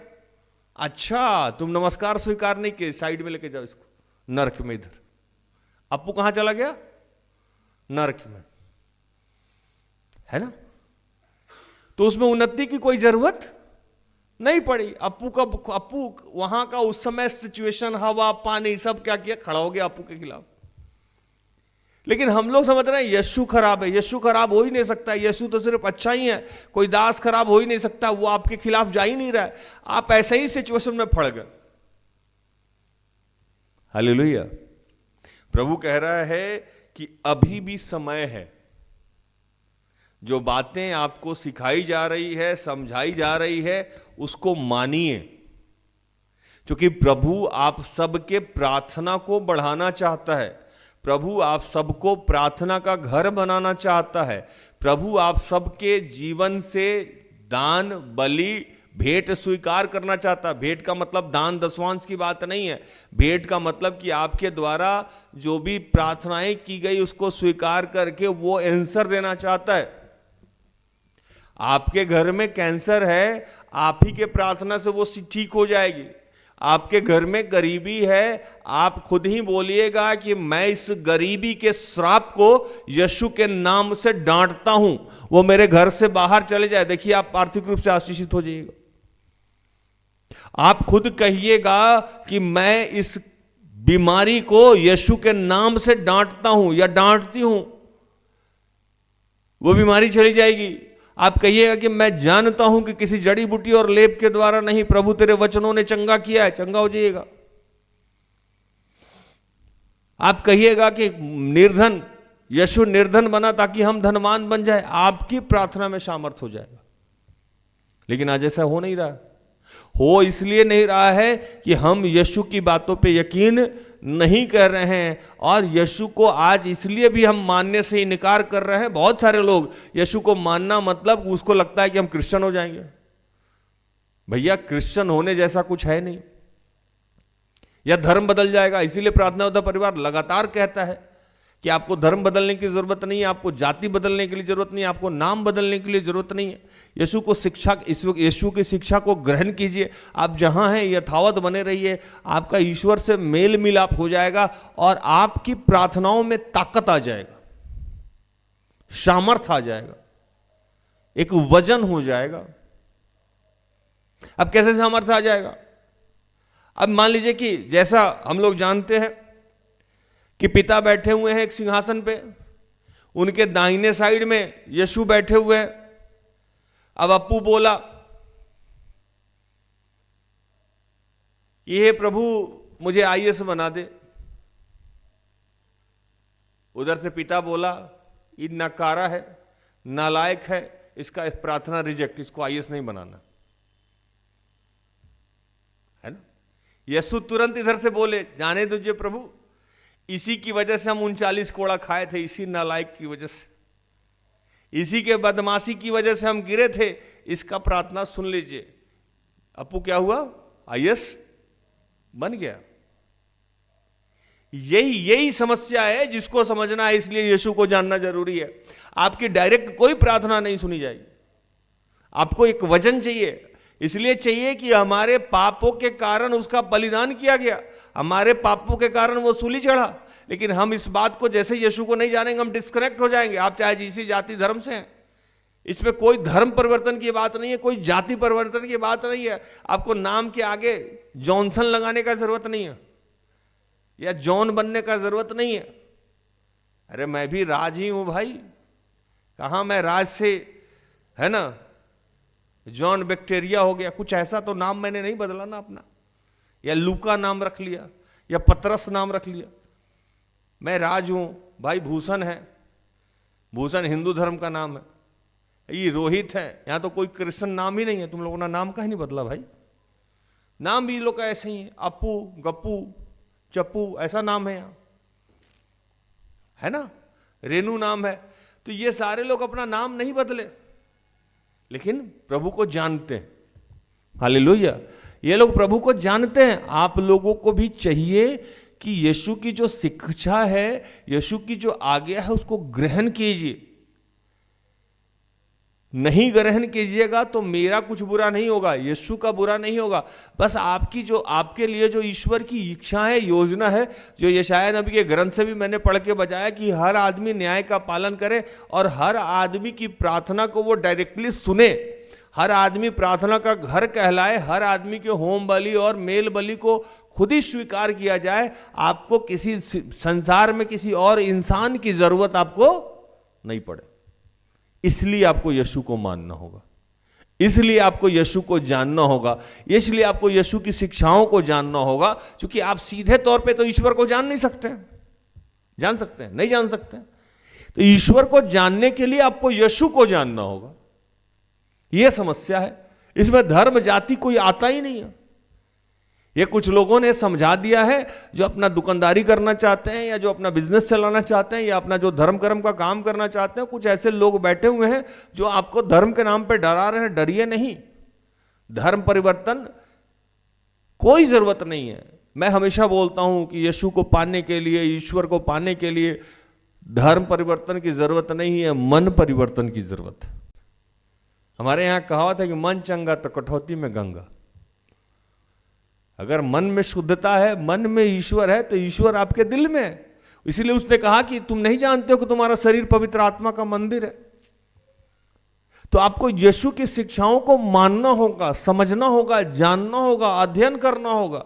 अच्छा, तुम नमस्कार स्वीकार नहीं किए, साइड में लेके जाओ इसको नरक में। इधर अप्पू कहां चला गया? नरक में, है ना। तो उसमें उन्नति की कोई जरूरत नहीं पड़ी। अप्पू वहां का उस समय सिचुएशन, हवा पानी सब क्या किया, खड़ा हो गया अप्पू के खिलाफ। लेकिन हम लोग समझ रहे हैं यीशु खराब है। यीशु खराब हो ही नहीं सकता, यीशु तो सिर्फ अच्छा ही है। कोई दास खराब हो ही नहीं सकता, वो आपके खिलाफ जा ही नहीं रहा है। आप ऐसे ही सिचुएशन में पड़ गए। हालेलुया। प्रभु कह रहा है कि अभी भी समय है। जो बातें आपको सिखाई जा रही है, समझाई जा रही है, उसको मानिए, क्योंकि प्रभु आप सबके प्रार्थना को बढ़ाना चाहता है। प्रभु आप सबको प्रार्थना का घर बनाना चाहता है। प्रभु आप सबके जीवन से दान, बलि, भेंट स्वीकार करना चाहता है। भेंट का मतलब दान दशवांश की बात नहीं है। भेंट का मतलब कि आपके द्वारा जो भी प्रार्थनाएं की गई उसको स्वीकार करके वो आंसर देना चाहता है। आपके घर में कैंसर है, आप ही के प्रार्थना से वो ठीक हो जाएगी। आपके घर में गरीबी है, आप खुद ही बोलिएगा कि मैं इस गरीबी के श्राप को यीशु के नाम से डांटता हूं, वो मेरे घर से बाहर चले जाए। देखिए, आप आर्थिक रूप से आशीषित हो जाइएगा। आप खुद कहिएगा कि मैं इस बीमारी को यीशु के नाम से डांटता हूं या डांटती हूं, वो बीमारी चली जाएगी। आप कहिएगा कि मैं जानता हूं कि किसी जड़ी बूटी और लेप के द्वारा नहीं, प्रभु तेरे वचनों ने चंगा किया है, चंगा हो जाइएगा। आप कहिएगा कि निर्धन, यीशु निर्धन बना ताकि हम धनवान बन जाए, आपकी प्रार्थना में सामर्थ हो जाएगा। लेकिन आज ऐसा हो नहीं रहा। हो इसलिए नहीं रहा है कि हम यीशु की बातों पे यकीन नहीं कर रहे हैं, और यीशु को आज इसलिए भी हम मानने से इनकार कर रहे हैं। बहुत सारे लोग यीशु को मानना मतलब उसको लगता है कि हम क्रिश्चियन हो जाएंगे। भैया, क्रिश्चियन होने जैसा कुछ है नहीं, या धर्म बदल जाएगा। इसीलिए प्रार्थना योद्धा परिवार लगातार कहता है कि आपको धर्म बदलने की जरूरत नहीं है, आपको जाति बदलने के लिए जरूरत नहीं है, आपको नाम बदलने के लिए जरूरत नहीं है। यीशु को शिक्षा, यीशु की शिक्षा को ग्रहण कीजिए। आप जहां हैं यथावत बने रहिए, आपका ईश्वर से मेल मिलाप हो जाएगा और आपकी प्रार्थनाओं में ताकत आ जाएगा, सामर्थ आ जाएगा, एक वजन हो जाएगा। अब कैसे सामर्थ आ जाएगा? अब मान लीजिए कि जैसा हम लोग जानते हैं कि पिता बैठे हुए हैं एक सिंहासन पे, उनके दाहिने साइड में यीशु बैठे हुए हैं। अब अप्पू बोला ये प्रभु मुझे आईएएस बना दे। उधर से पिता बोला ये नकारा है, नालायक है, इसका प्रार्थना रिजेक्ट, इसको आईएएस नहीं बनाना, है ना। यीशु तुरंत इधर से बोले जाने दीजिए प्रभु, इसी की वजह से हम 39 कोड़ा खाए थे, इसी नालायक की वजह से, इसी के बदमाशी की वजह से हम गिरे थे, इसका प्रार्थना सुन लीजिए। अपू क्या हुआ? IAS बन गया। यही समस्या है जिसको समझना है, इसलिए यीशु को जानना जरूरी है। आपकी डायरेक्ट कोई प्रार्थना नहीं सुनी जाएगी, आपको एक वचन चाहिए। इसलिए चाहिए कि हमारे पापों के कारण उसका बलिदान किया गया, हमारे पापों के कारण वो सूली चढ़ा। लेकिन हम इस बात को जैसे यीशु को नहीं जानेंगे, हम डिस्कनेक्ट हो जाएंगे। आप चाहे जिसी जाति धर्म से हैं, इसमें कोई धर्म परिवर्तन की बात नहीं है, कोई जाति परिवर्तन की बात नहीं है। आपको नाम के आगे जॉनसन लगाने का जरूरत नहीं है, या जॉन बनने का जरूरत नहीं है। अरे मैं भी राज ही हूं भाई, कहां मैं राज से, है ना, जॉन बैक्टीरिया हो गया, कुछ ऐसा तो नाम मैंने नहीं बदला ना अपना, या लूका नाम रख लिया, या पतरस नाम रख लिया। मैं राज हूं भाई। भूषण है, भूषण हिंदू धर्म का नाम है। ये रोहित है, यहां तो कोई कृष्ण नाम ही नहीं है। तुम लोगों ने नाम का ही नहीं बदला भाई, नाम भी लोग का ऐसे ही है। अपू, गप्पू, चप्पू ऐसा नाम है यहां, है ना। रेनू नाम है। तो ये सारे लोग अपना नाम नहीं बदले, लेकिन प्रभु को जानते हैं। हालेलुया। ये लोग प्रभु को जानते हैं। आप लोगों को भी चाहिए कि यीशु की जो शिक्षा है, यीशु की जो आज्ञा है, उसको ग्रहण कीजिए। नहीं ग्रहण कीजिएगा तो मेरा कुछ बुरा नहीं होगा, यीशु का बुरा नहीं होगा। बस आपकी जो, आपके लिए जो ईश्वर की इच्छा है, योजना है, जो यशाया नबी के ग्रंथ से भी मैंने पढ़ के बजाया कि हर आदमी न्याय का पालन करे और हर आदमी की प्रार्थना को वो डायरेक्टली सुने, हर आदमी प्रार्थना का घर कहलाए, हर आदमी के होम बलि और मेल बलि को खुद ही स्वीकार किया जाए। आपको किसी संसार में किसी और इंसान की जरूरत आपको नहीं पड़े। इसलिए आपको यीशु को मानना होगा, इसलिए आपको यीशु को जानना होगा, इसलिए आपको यीशु की शिक्षाओं को जानना होगा। क्योंकि आप सीधे तौर पे तो ईश्वर को जान नहीं सकते। जान सकते हैं? नहीं जान सकते। तो ईश्वर को जानने के लिए आपको यीशु को जानना होगा। यह समस्या है। इसमें धर्म जाति कोई आता ही नहीं है। ये कुछ लोगों ने समझा दिया है, जो अपना दुकानदारी करना चाहते हैं, या जो अपना बिजनेस चलाना चाहते हैं, या अपना जो धर्म कर्म का काम करना चाहते हैं। कुछ ऐसे लोग बैठे हुए हैं जो आपको धर्म के नाम पे डरा रहे हैं। डरिए नहीं, धर्म परिवर्तन कोई जरूरत नहीं है। मैं हमेशा बोलता हूं कि यीशु को पाने के लिए, ईश्वर को पाने के लिए धर्म परिवर्तन की जरूरत नहीं है, मन परिवर्तन की जरूरत है। हमारे यहां कहावत है कि मन चंगा तो कटौती में गंगा। अगर मन में शुद्धता है, मन में ईश्वर है, तो ईश्वर आपके दिल में है। इसीलिए उसने कहा कि तुम नहीं जानते हो कि तुम्हारा शरीर पवित्र आत्मा का मंदिर है। तो आपको यीशु की शिक्षाओं को मानना होगा, समझना होगा, जानना होगा, अध्ययन करना होगा,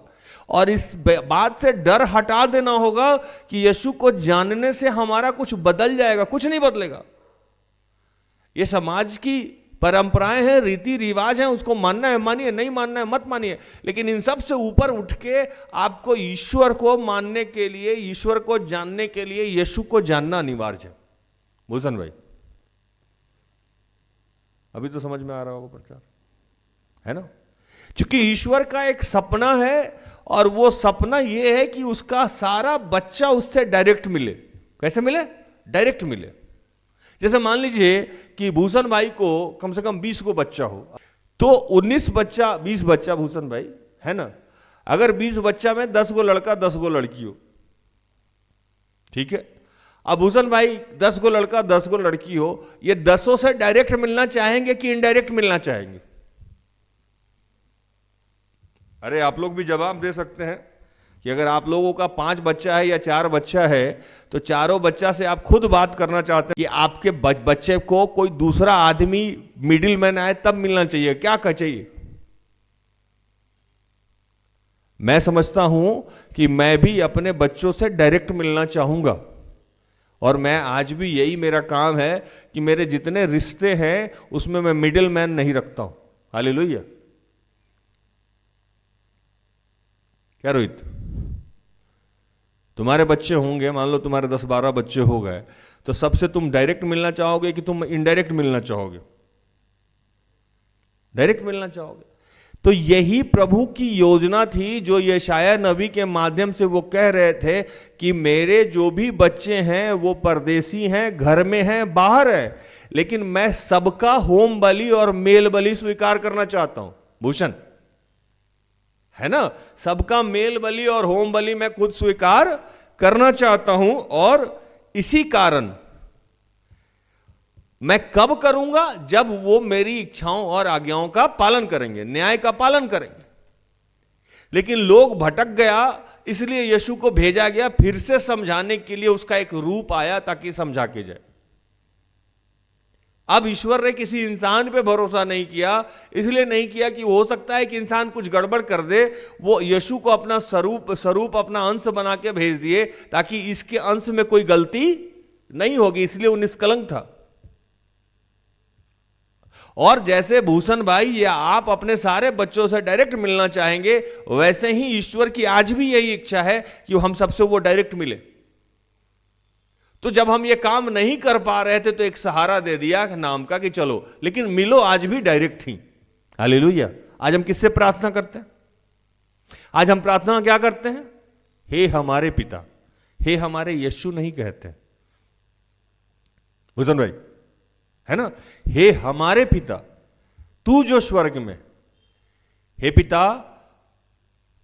और इस बात से डर हटा देना होगा कि यीशु को जानने से हमारा कुछ बदल जाएगा। कुछ नहीं बदलेगा। ये समाज की परंपराएं हैं, रीति रिवाज हैं, उसको मानना है मानिए, नहीं मानना है मत मानिए। लेकिन इन सब से ऊपर उठ के आपको ईश्वर को मानने के लिए, ईश्वर को जानने के लिए यीशु को जानना अनिवार्य है। भूषण भाई, अभी तो समझ में आ रहा होगा प्रचार, है ना। क्योंकि ईश्वर का एक सपना है, और वो सपना ये है कि उसका सारा बच्चा उससे डायरेक्ट मिले। कैसे मिले? डायरेक्ट मिले। जैसे मान लीजिए कि भूषण भाई को कम से कम 20 को बच्चा हो, तो 19 बच्चा 20 बच्चा भूषण भाई, है ना। अगर 20 बच्चा में 10 गो लड़का 10 गो लड़की हो, ठीक है। अब भूषण भाई 10 गो लड़का 10 गो लड़की हो, ये 10 से डायरेक्ट मिलना चाहेंगे कि इनडायरेक्ट मिलना चाहेंगे? अरे आप लोग भी जवाब दे सकते हैं कि अगर आप लोगों का 5 बच्चा है या 4 बच्चा है, तो चारों बच्चा से आप खुद बात करना चाहते हैं कि आपके बच्चे को कोई दूसरा आदमी मिडिल मैन आए तब मिलना चाहिए, क्या चाहिए? मैं समझता हूं कि मैं भी अपने बच्चों से डायरेक्ट मिलना चाहूंगा, और मैं आज भी यही मेरा काम है कि मेरे जितने रिश्ते हैं उसमें मैं मिडिल मैन नहीं रखता हूं। हालेलुया। क्या रोहित, तुम्हारे बच्चे होंगे, मान लो तुम्हारे 10-12 बच्चे हो गए, तो सबसे तुम डायरेक्ट मिलना चाहोगे कि तुम इनडायरेक्ट मिलना चाहोगे? डायरेक्ट मिलना चाहोगे। तो यही प्रभु की योजना थी, जो यशाया नबी के माध्यम से वो कह रहे थे कि मेरे जो भी बच्चे हैं वो परदेसी हैं, घर में हैं, बाहर है, लेकिन मैं सबका होम बलि और मेल बलि स्वीकार करना चाहता हूं। भूषण है ना, सबका मेल बलि और होम बलि मैं खुद स्वीकार करना चाहता हूं, और इसी कारण मैं कब करूंगा? जब वो मेरी इच्छाओं और आज्ञाओं का पालन करेंगे, न्याय का पालन करेंगे। लेकिन लोग भटक गया, इसलिए यीशु को भेजा गया फिर से समझाने के लिए, उसका एक रूप आया ताकि समझा के जाए। अब ईश्वर ने किसी इंसान पे भरोसा नहीं किया, इसलिए नहीं किया कि हो सकता है कि इंसान कुछ गड़बड़ कर दे। वो यीशु को अपना स्वरूप अपना अंश बना के भेज दिए ताकि इसके अंश में कोई गलती नहीं होगी, इसलिए वो निष्कलंक था। और जैसे भूषण भाई या आप अपने सारे बच्चों से डायरेक्ट मिलना चाहेंगे, वैसे ही ईश्वर की आज भी यही इच्छा है कि हम सबसे वो डायरेक्ट मिले। तो जब हम ये काम नहीं कर पा रहे थे तो एक सहारा दे दिया नाम का कि चलो, लेकिन मिलो आज भी डायरेक्ट ही। हालेलुया। आज हम किससे प्रार्थना करते हैं? आज हम प्रार्थना क्या करते हैं? हे हमारे पिता, हे हमारे यीशु नहीं कहते, भूषण भाई, है ना? हे हमारे पिता तू जो स्वर्ग में, हे पिता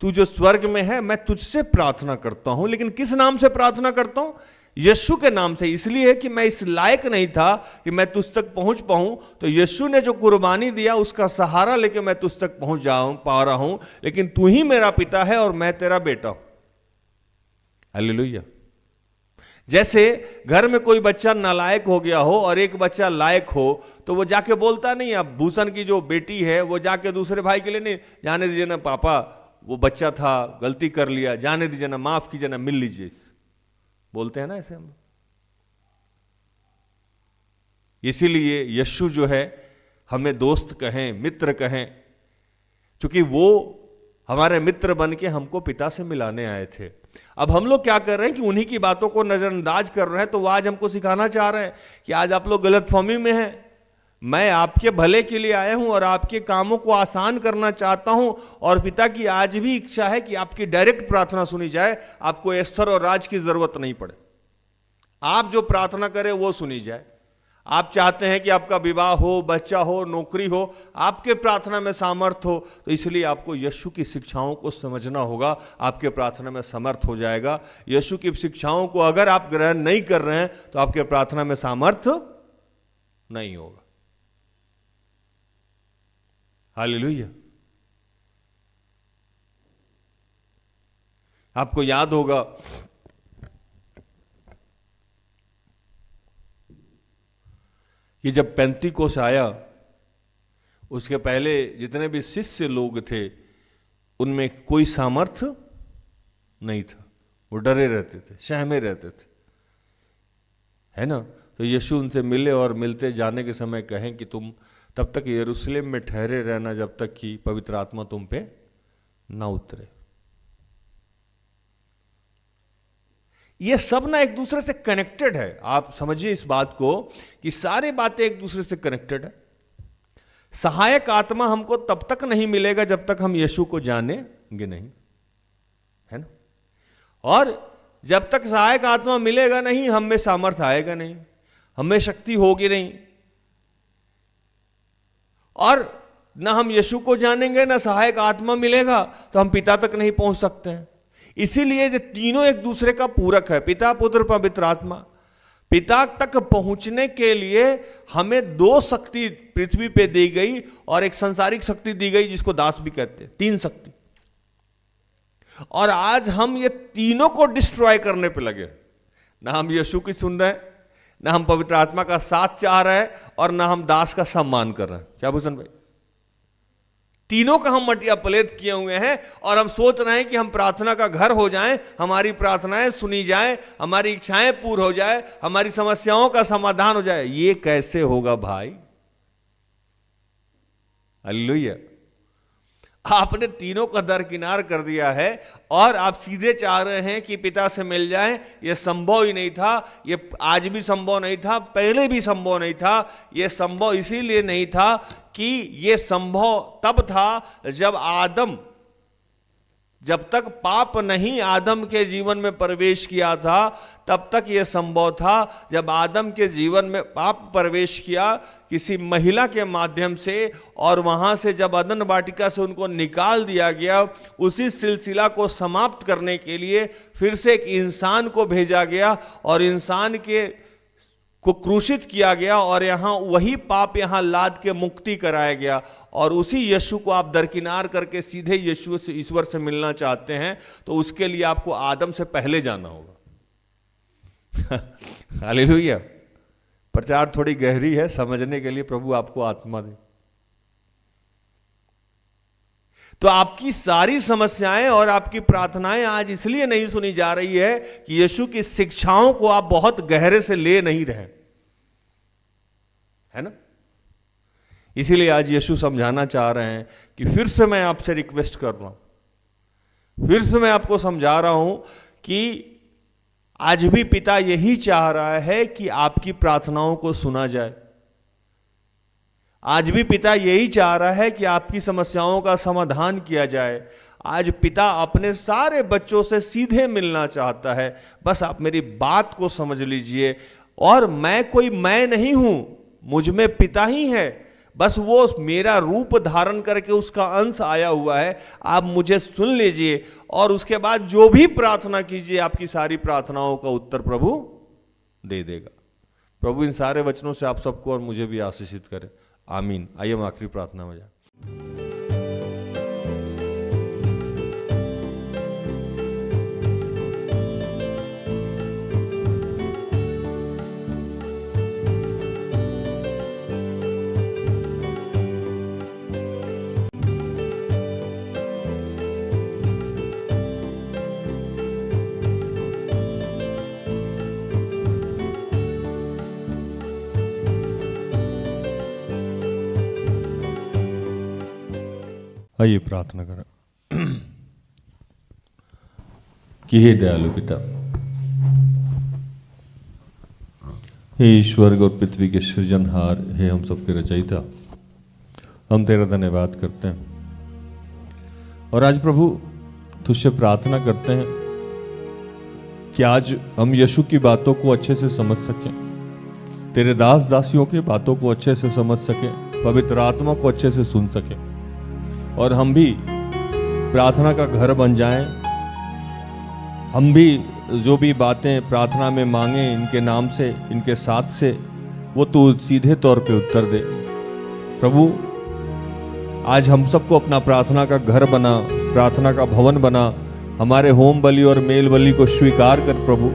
तू जो स्वर्ग में है, मैं तुझसे प्रार्थना करता हूं। लेकिन किस नाम से प्रार्थना करता हूं? यीशु के नाम से। इसलिए कि मैं इस लायक नहीं था कि मैं तुझ तक पहुंच पाऊं, तो यीशु ने जो कुर्बानी दिया उसका सहारा लेके मैं तुझ तक पहुंच पा रहा हूं। लेकिन तू ही मेरा पिता है और मैं तेरा बेटा हूं। हालेलुया। जैसे घर में कोई बच्चा नालायक हो गया हो और एक बच्चा लायक हो, तो वो जाके बोलता नहीं। अब भूषण की जो बेटी है वो जाके दूसरे भाई के लिए नहीं, जाने दीजिए ना पापा, वो बच्चा था, गलती कर लिया, जाने दीजिए ना, माफ कीजिए ना, मिल लीजिए, बोलते हैं ना ऐसे हम। इसीलिए यीशु जो है हमें दोस्त कहें, मित्र कहें, क्योंकि वो हमारे मित्र बन के हमको पिता से मिलाने आए थे। अब हम लोग क्या कर रहे हैं कि उन्हीं की बातों को नजरअंदाज कर रहे हैं। तो वो आज हमको सिखाना चाह रहे हैं कि आज आप लोग गलतफहमी में हैं। मैं आपके भले के लिए आया हूं और आपके कामों को आसान करना चाहता हूं, और पिता की आज भी इच्छा है कि आपकी डायरेक्ट प्रार्थना सुनी जाए, आपको एस्थर और राज की जरूरत नहीं पड़े। आप जो प्रार्थना करें वो सुनी जाए। आप चाहते हैं कि आपका विवाह हो, बच्चा हो, नौकरी हो, आपके प्रार्थना में सामर्थ हो, तो इसलिए आपको यीशु की शिक्षाओं को समझना होगा, आपके प्रार्थना में समर्थ हो जाएगा। यीशु की शिक्षाओं को अगर आप ग्रहण नहीं कर रहे हैं तो आपके प्रार्थना में सामर्थ नहीं होगा। हालेलुया। आपको याद होगा कि जब पेंतीकोस आया, उसके पहले जितने भी शिष्य लोग थे उनमें कोई सामर्थ्य नहीं था। वो डरे रहते थे, सहमे रहते थे, है ना? तो यीशु उनसे मिले और मिलते जाने के समय कहें कि तुम तब तक यरूशलेम में ठहरे रहना जब तक कि पवित्र आत्मा तुम पे ना उतरे। ये सब ना एक दूसरे से कनेक्टेड है। आप समझिए इस बात को कि सारी बातें एक दूसरे से कनेक्टेड है। सहायक आत्मा हमको तब तक नहीं मिलेगा जब तक हम यीशु को जानेंगे नहीं, है ना? और जब तक सहायक आत्मा मिलेगा नहीं, हम में सामर्थ्य आएगा नहीं, हम में शक्ति होगी नहीं, और ना हम यीशु को जानेंगे ना सहायक आत्मा मिलेगा, तो हम पिता तक नहीं पहुंच सकते हैं। इसीलिए ये तीनों एक दूसरे का पूरक है, पिता, पुत्र, पवित्र आत्मा। पिता तक पहुंचने के लिए हमें दो शक्ति पृथ्वी पे दी गई और एक सांसारिक शक्ति दी गई जिसको दास भी कहते हैं। तीन शक्ति। और आज हम ये तीनों को डिस्ट्रॉय करने पे लगे। ना हम यीशु की सुन रहे हैं, ना हम पवित्र आत्मा का साथ चाह रहे हैं, और ना हम दास का सम्मान कर रहे हैं। क्या भूषण भाई? तीनों का हम मटिया पलेत किए हुए हैं और हम सोच रहे हैं कि हम प्रार्थना का घर हो जाएं, हमारी प्रार्थनाएं सुनी जाएं, हमारी इच्छाएं पूर्ण हो जाए, हमारी समस्याओं का समाधान हो जाए। ये कैसे होगा भाई? हालेलुया। आपने तीनों का दरकिनार कर दिया है और आप सीधे चाह रहे हैं कि पिता से मिल जाएं। यह संभव ही नहीं था। ये आज भी संभव नहीं था, पहले भी संभव नहीं था। यह संभव इसीलिए नहीं था कि यह संभव तब था जब आदम जब तक पाप नहीं आदम के जीवन में प्रवेश किया था तब तक यह संभव था। जब आदम के जीवन में पाप प्रवेश किया किसी महिला के माध्यम से और वहां से जब अदन वाटिका से उनको निकाल दिया गया, उसी सिलसिला को समाप्त करने के लिए फिर से एक इंसान को भेजा गया और इंसान को क्रूशित किया गया और यहाँ वही पाप यहाँ लाद के मुक्ति कराया गया। और उसी यीशु को आप दरकिनार करके सीधे यीशु से, ईश्वर से मिलना चाहते हैं तो उसके लिए आपको आदम से पहले जाना होगा। हालेलुया। प्रचार थोड़ी गहरी है, समझने के लिए प्रभु आपको आत्मा दे। तो आपकी सारी समस्याएं और आपकी प्रार्थनाएं आज इसलिए नहीं सुनी जा रही है कि यीशु की शिक्षाओं को आप बहुत गहरे से ले नहीं रहे, है ना। इसीलिए आज यीशु समझाना चाह रहे हैं कि फिर से मैं आपसे रिक्वेस्ट कर रहा हूं, फिर से मैं आपको समझा रहा हूं कि आज भी पिता यही चाह रहा है कि आपकी प्रार्थनाओं को सुना जाए। आज भी पिता यही चाह रहा है कि आपकी समस्याओं का समाधान किया जाए। आज पिता अपने सारे बच्चों से सीधे मिलना चाहता है। बस आप मेरी बात को समझ लीजिए। और मैं नहीं हूं, मुझ में पिता ही है, बस वो मेरा रूप धारण करके उसका अंश आया हुआ है। आप मुझे सुन लीजिए और उसके बाद जो भी प्रार्थना कीजिए आपकी सारी प्रार्थनाओं का उत्तर प्रभु दे देगा। प्रभु इन सारे वचनों से आप सबको और मुझे भी आशीषित करे। आमीन। आइए हम आखिरी प्रार्थना में जाए। आइए प्रार्थना करें। कि हे दयालु पिता, हे स्वर्ग और पृथ्वी के सृजनहार, हे हम सबके रचयिता, हम तेरा धन्यवाद करते हैं। और आज प्रभु तुझसे प्रार्थना करते हैं कि आज हम यीशु की बातों को अच्छे से समझ सकें, तेरे दास दासियों की बातों को अच्छे से समझ सकें, पवित्र आत्मा को अच्छे से सुन सकें और हम भी प्रार्थना का घर बन जाएं। हम भी जो भी बातें प्रार्थना में मांगे इनके नाम से, इनके साथ से, वो तू सीधे तौर पे उत्तर दे। प्रभु आज हम सबको अपना प्रार्थना का घर बना, प्रार्थना का भवन बना, हमारे होम बलि और मेल बलि को स्वीकार कर प्रभु।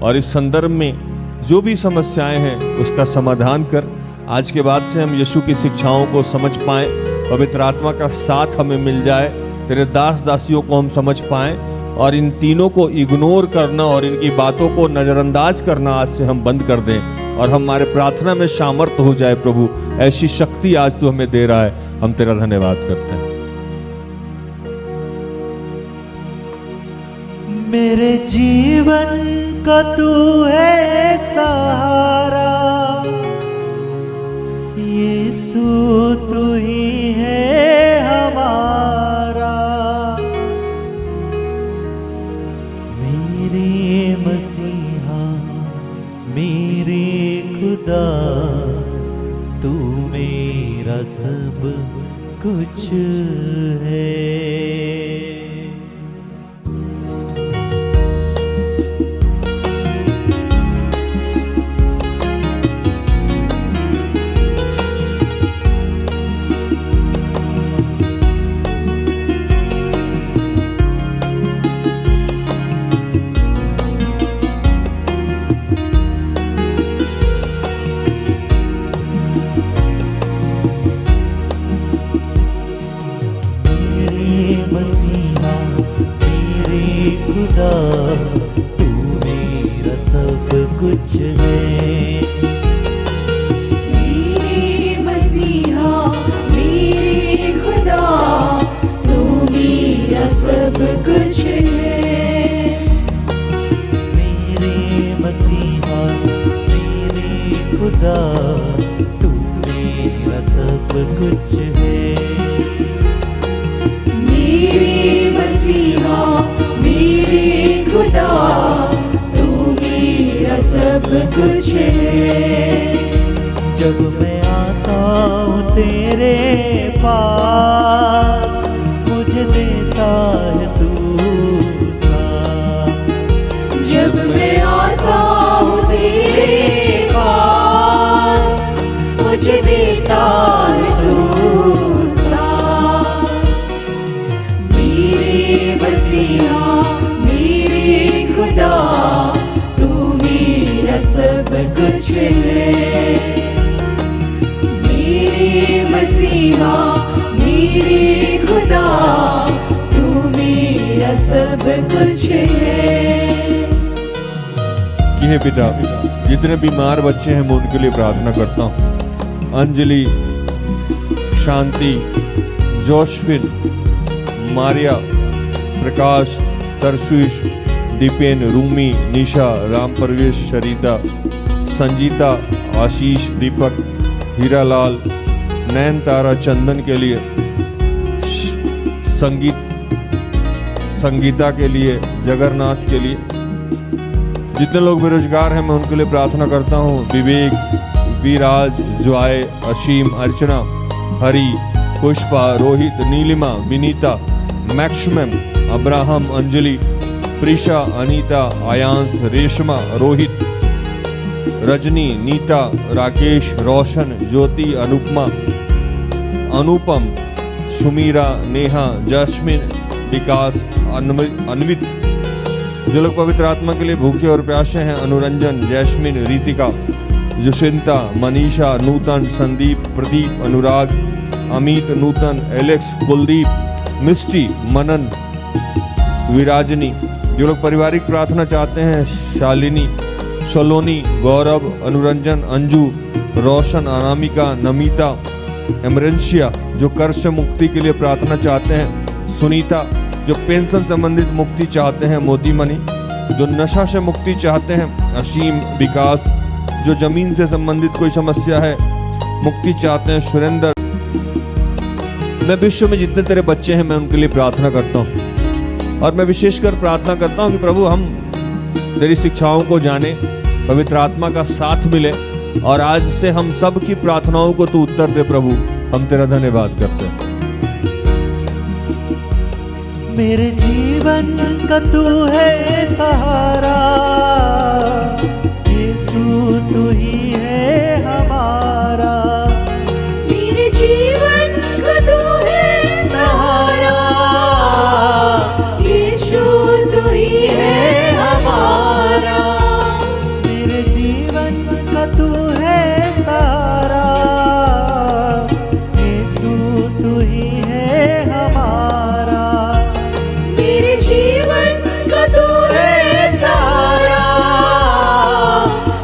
और इस संदर्भ में जो भी समस्याएं हैं उसका समाधान कर। आज के बाद से हम यीशु की शिक्षाओं को समझ पाएं, पवित्र आत्मा का साथ हमें मिल जाए, तेरे दास दासियों को हम समझ पाएं और इन तीनों को इग्नोर करना और इनकी बातों को नज़रअंदाज करना आज से हम बंद कर दें और हमारे प्रार्थना में सामर्थ्य हो जाए। प्रभु ऐसी शक्ति आज तू हमें दे रहा है, हम तेरा धन्यवाद करते हैं। मेरे जीवन का तू है सहारा, यीशु तू ही है हमारा। मेरे मसीहा मेरे खुदा, तू मेरा सब कुछ है। तू मेरा सब कुछ है। मेरे मसीहा मेरे खुदा, तू मेरा सब कुछ है। मेरे मसीहा मेरे खुदा, तू मेरा सब कुछ है। मेरे मसीहा मसीहा मेरे खुदा तू मेरा सब कुछ है। मेरे मसीहा मेरे खुदा तू मेरा सब कुछ है। कि हे पिता, जितने बीमार बच्चे हैं मैं उनके लिए प्रार्थना करता हूँ। अंजलि, शांति, जोशफिन, मारिया, प्रकाश, तरशुश, दीपेन, रूमी, निशा, राम परवेश, शरीता, संजीता, आशीष, दीपक, हीरालाल, नैन तारा, चंदन के लिए, संगीता के लिए, जगन्नाथ के लिए। जितने लोग बेरोजगार हैं मैं उनके लिए प्रार्थना करता हूँ। विवेक, विराज, ज्वाय, असीम, अर्चना, हरि, पुष्पा, रोहित, नीलिमा, विनीता, मैक्समम, अब्राहम, अंजलि, प्रीशा, अनीता, आयांश, रेशमा, रोहित, रजनी, नीता, राकेश, रोशन, ज्योति, अनुपमा, अनुपम, सुमीरा, नेहा, जैस्मिन, विकास, अन्वित। जो लोग पवित्र आत्मा के लिए भूखे और प्यासे हैं, अनुरंजन, जैस्मिन, रीतिका, जुसिंता, मनीषा, नूतन, संदीप, प्रदीप, अनुराग, अमित, नूतन, एलेक्स, कुलदीप, मिस्टी, मनन, विराजनी। जो लोग पारिवारिक प्रार्थना चाहते हैं, शालिनी, सलोनी, गौरव, अनुरंजन, अंजू, रोशन, अनामिका, नमिता, एमरेंशिया। जो कर्ज से मुक्ति के लिए प्रार्थना चाहते हैं, सुनीता। जो पेंशन संबंधित मुक्ति चाहते हैं, मोती मणि। जो नशा से मुक्ति चाहते हैं, असीम, विकास। जो जमीन से संबंधित कोई समस्या है, मुक्ति चाहते हैं, सुरेंद्र। मैं विश्व में जितने तेरे बच्चे हैं मैं उनके लिए प्रार्थना करता हूँ, और मैं विशेषकर प्रार्थना करता हूँ कि प्रभु हम तेरी शिक्षाओं को जाने, पवित्र आत्मा का साथ मिले, और आज से हम सब की प्रार्थनाओं को तू उत्तर दे। प्रभु हम तेरा धन्यवाद करते हैं। मेरे जीवन का तू है सहारा, यीशु तू ही है हमारा। मेरे जीवन का तू है सहारा, यीशु तू ही है हमारा। मेरे जीवन का तू है सहारा, यीशु तू ही है हमारा। मेरे जीवन का तू है सहारा,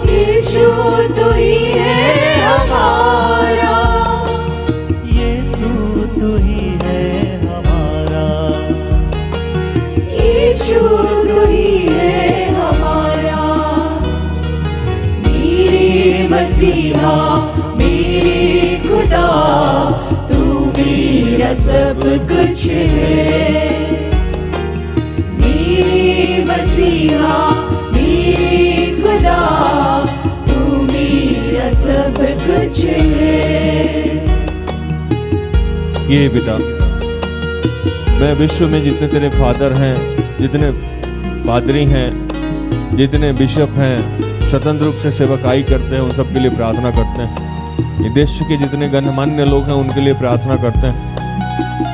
यीशु तू ही है हमारा। यीशु तू ही है हमारा। यीशु तू ही है हमारा। मेरे मसीहा मेरे खुदा तू मेरा सब कुछ है। मेरे मसीहा मेरे खुदा तू मेरा सब कुछ है। ये पिता, मैं विश्व में जितने तेरे फादर हैं, जितने पादरी हैं, जितने बिशप हैं, स्वतंत्र रूप से सेवकाई करते हैं, उन सब के लिए प्रार्थना करते हैं। ये देश के जितने गणमान्य लोग हैं उनके लिए प्रार्थना करते हैं।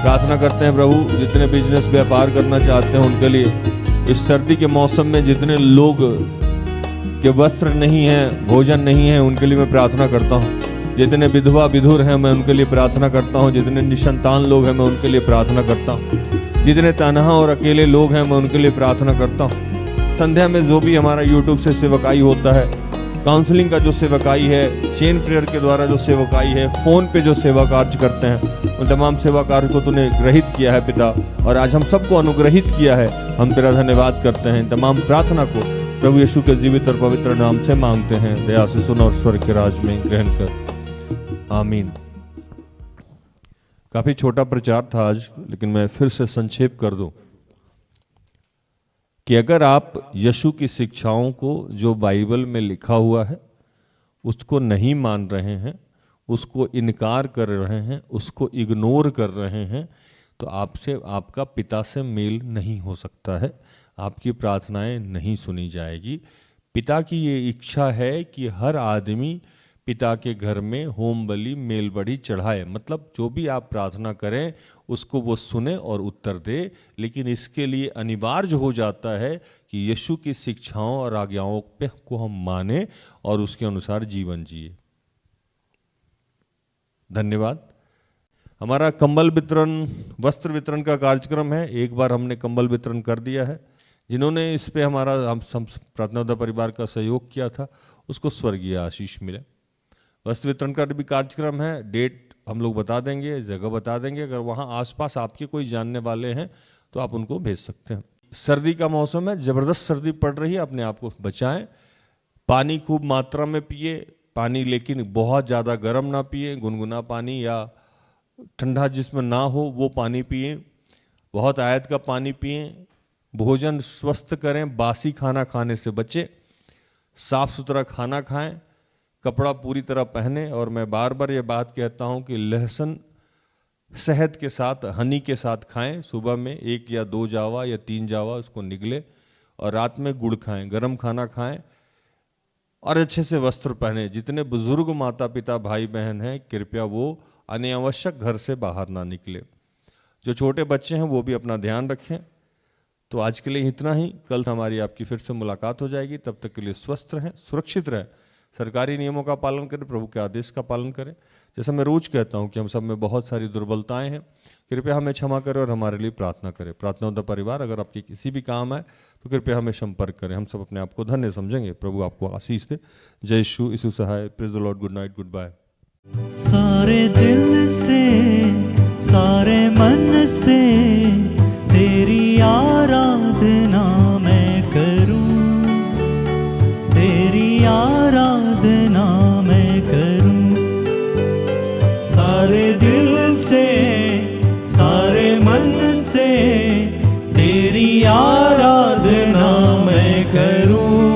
प्रार्थना करते हैं प्रभु, जितने बिजनेस व्यापार करना चाहते हैं उनके लिए। इस सर्दी के मौसम में जितने लोग के वस्त्र नहीं हैं, भोजन नहीं है, उनके लिए मैं प्रार्थना करता हूँ। जितने विधवा विधुर हैं मैं उनके लिए प्रार्थना करता हूँ। जितने निसंतान लोग हैं मैं उनके लिए प्रार्थना करता हूँ। जितने तनहा और अकेले लोग हैं मैं उनके लिए प्रार्थना करता हूँ। संध्या में जो भी हमारा यूट्यूब से सेवकाई होता है, काउंसलिंग का जो सेवकाई है, चेन प्रेयर के द्वारा जो सेवकाई है, फ़ोन पे जो सेवा कार्य करते हैं, उन तमाम सेवा कार्य को तूने ग्रहित किया है पिता, और आज हम सबको अनुग्रहित किया है। हम तेरा धन्यवाद करते हैं। तमाम प्रार्थना को प्रभु यीशु के जीवित और पवित्र नाम से मांगते हैं। दया से सुन और स्वर्ग के राज में ग्रहण कर, आमीन। काफ़ी छोटा प्रचार था आज, लेकिन मैं फिर से संक्षेप कर दूं कि अगर आप यीशु की शिक्षाओं को जो बाइबल में लिखा हुआ है उसको नहीं मान रहे हैं, उसको इनकार कर रहे हैं, उसको इग्नोर कर रहे हैं, तो आपसे, आपका पिता से मेल नहीं हो सकता है। आपकी प्रार्थनाएं नहीं सुनी जाएगी। पिता की ये इच्छा है कि हर आदमी पिता के घर में होम बलि मेल बलि चढ़ाए। मतलब जो भी आप प्रार्थना करें उसको वो सुने और उत्तर दे, लेकिन इसके लिए अनिवार्य हो जाता है कि यीशु की शिक्षाओं और आज्ञाओं पे को हम माने और उसके अनुसार जीवन जिए। धन्यवाद। हमारा कंबल वितरण, वस्त्र वितरण का कार्यक्रम है। एक बार हमने कंबल वितरण कर दिया है। जिन्होंने इस पे हमारा हम प्रार्थना परिवार का सहयोग किया था उसको स्वर्गीय आशीष मिले। वस्त्र वितरण का भी कार्यक्रम है। डेट हम लोग बता देंगे, जगह बता देंगे। अगर वहाँ आसपास आपके कोई जानने वाले हैं तो आप उनको भेज सकते हैं। सर्दी का मौसम है, ज़बरदस्त सर्दी पड़ रही है, अपने आप को बचाएं। पानी खूब मात्रा में पिए, पानी लेकिन बहुत ज़्यादा गर्म ना पिए। गुनगुना पानी या ठंडा जिसमें ना हो वो पानी पिए। बहुत आयत का पानी पिए। भोजन स्वस्थ करें, बासी खाना खाने से बचें। साफ सुथरा खाना खाएं, कपड़ा पूरी तरह पहने। और मैं बार बार ये बात कहता हूँ कि लहसुन शहद के साथ, हनी के साथ खाएं। सुबह में 1 या 2 जावा या 3 जावा उसको निगले, और रात में गुड़ खाएं, गर्म खाना खाएं और अच्छे से वस्त्र पहने। जितने बुजुर्ग माता पिता भाई बहन हैं, कृपया वो अनावश्यक घर से बाहर ना निकले। जो छोटे बच्चे हैं वो भी अपना ध्यान रखें। तो आज के लिए इतना ही। कल हमारी आपकी फिर से मुलाकात हो जाएगी। तब तक के लिए स्वस्थ रहें, सुरक्षित रहें, सरकारी नियमों का पालन करें, प्रभु के आदेश का पालन करें। जैसा मैं रोज कहता हूं कि हम सब में बहुत सारी दुर्बलताएं हैं, कृपया हमें क्षमा करें और हमारे लिए प्रार्थना करें। प्रार्थना उद्धार परिवार, अगर आपकी किसी भी काम है तो कृपया हमें संपर्क करें। हम सब अपने आप को धन्य समझेंगे। प्रभु आपको आशीष दे। जय यीशु सहाय। Praise the Lord. Good night, good bye. सारे दिल से, सारे मन से तेरी आराधना मैं करूं, तेरी आराधना मैं करूं। सारे दिल से, सारे मन से तेरी आराधना मैं करूं।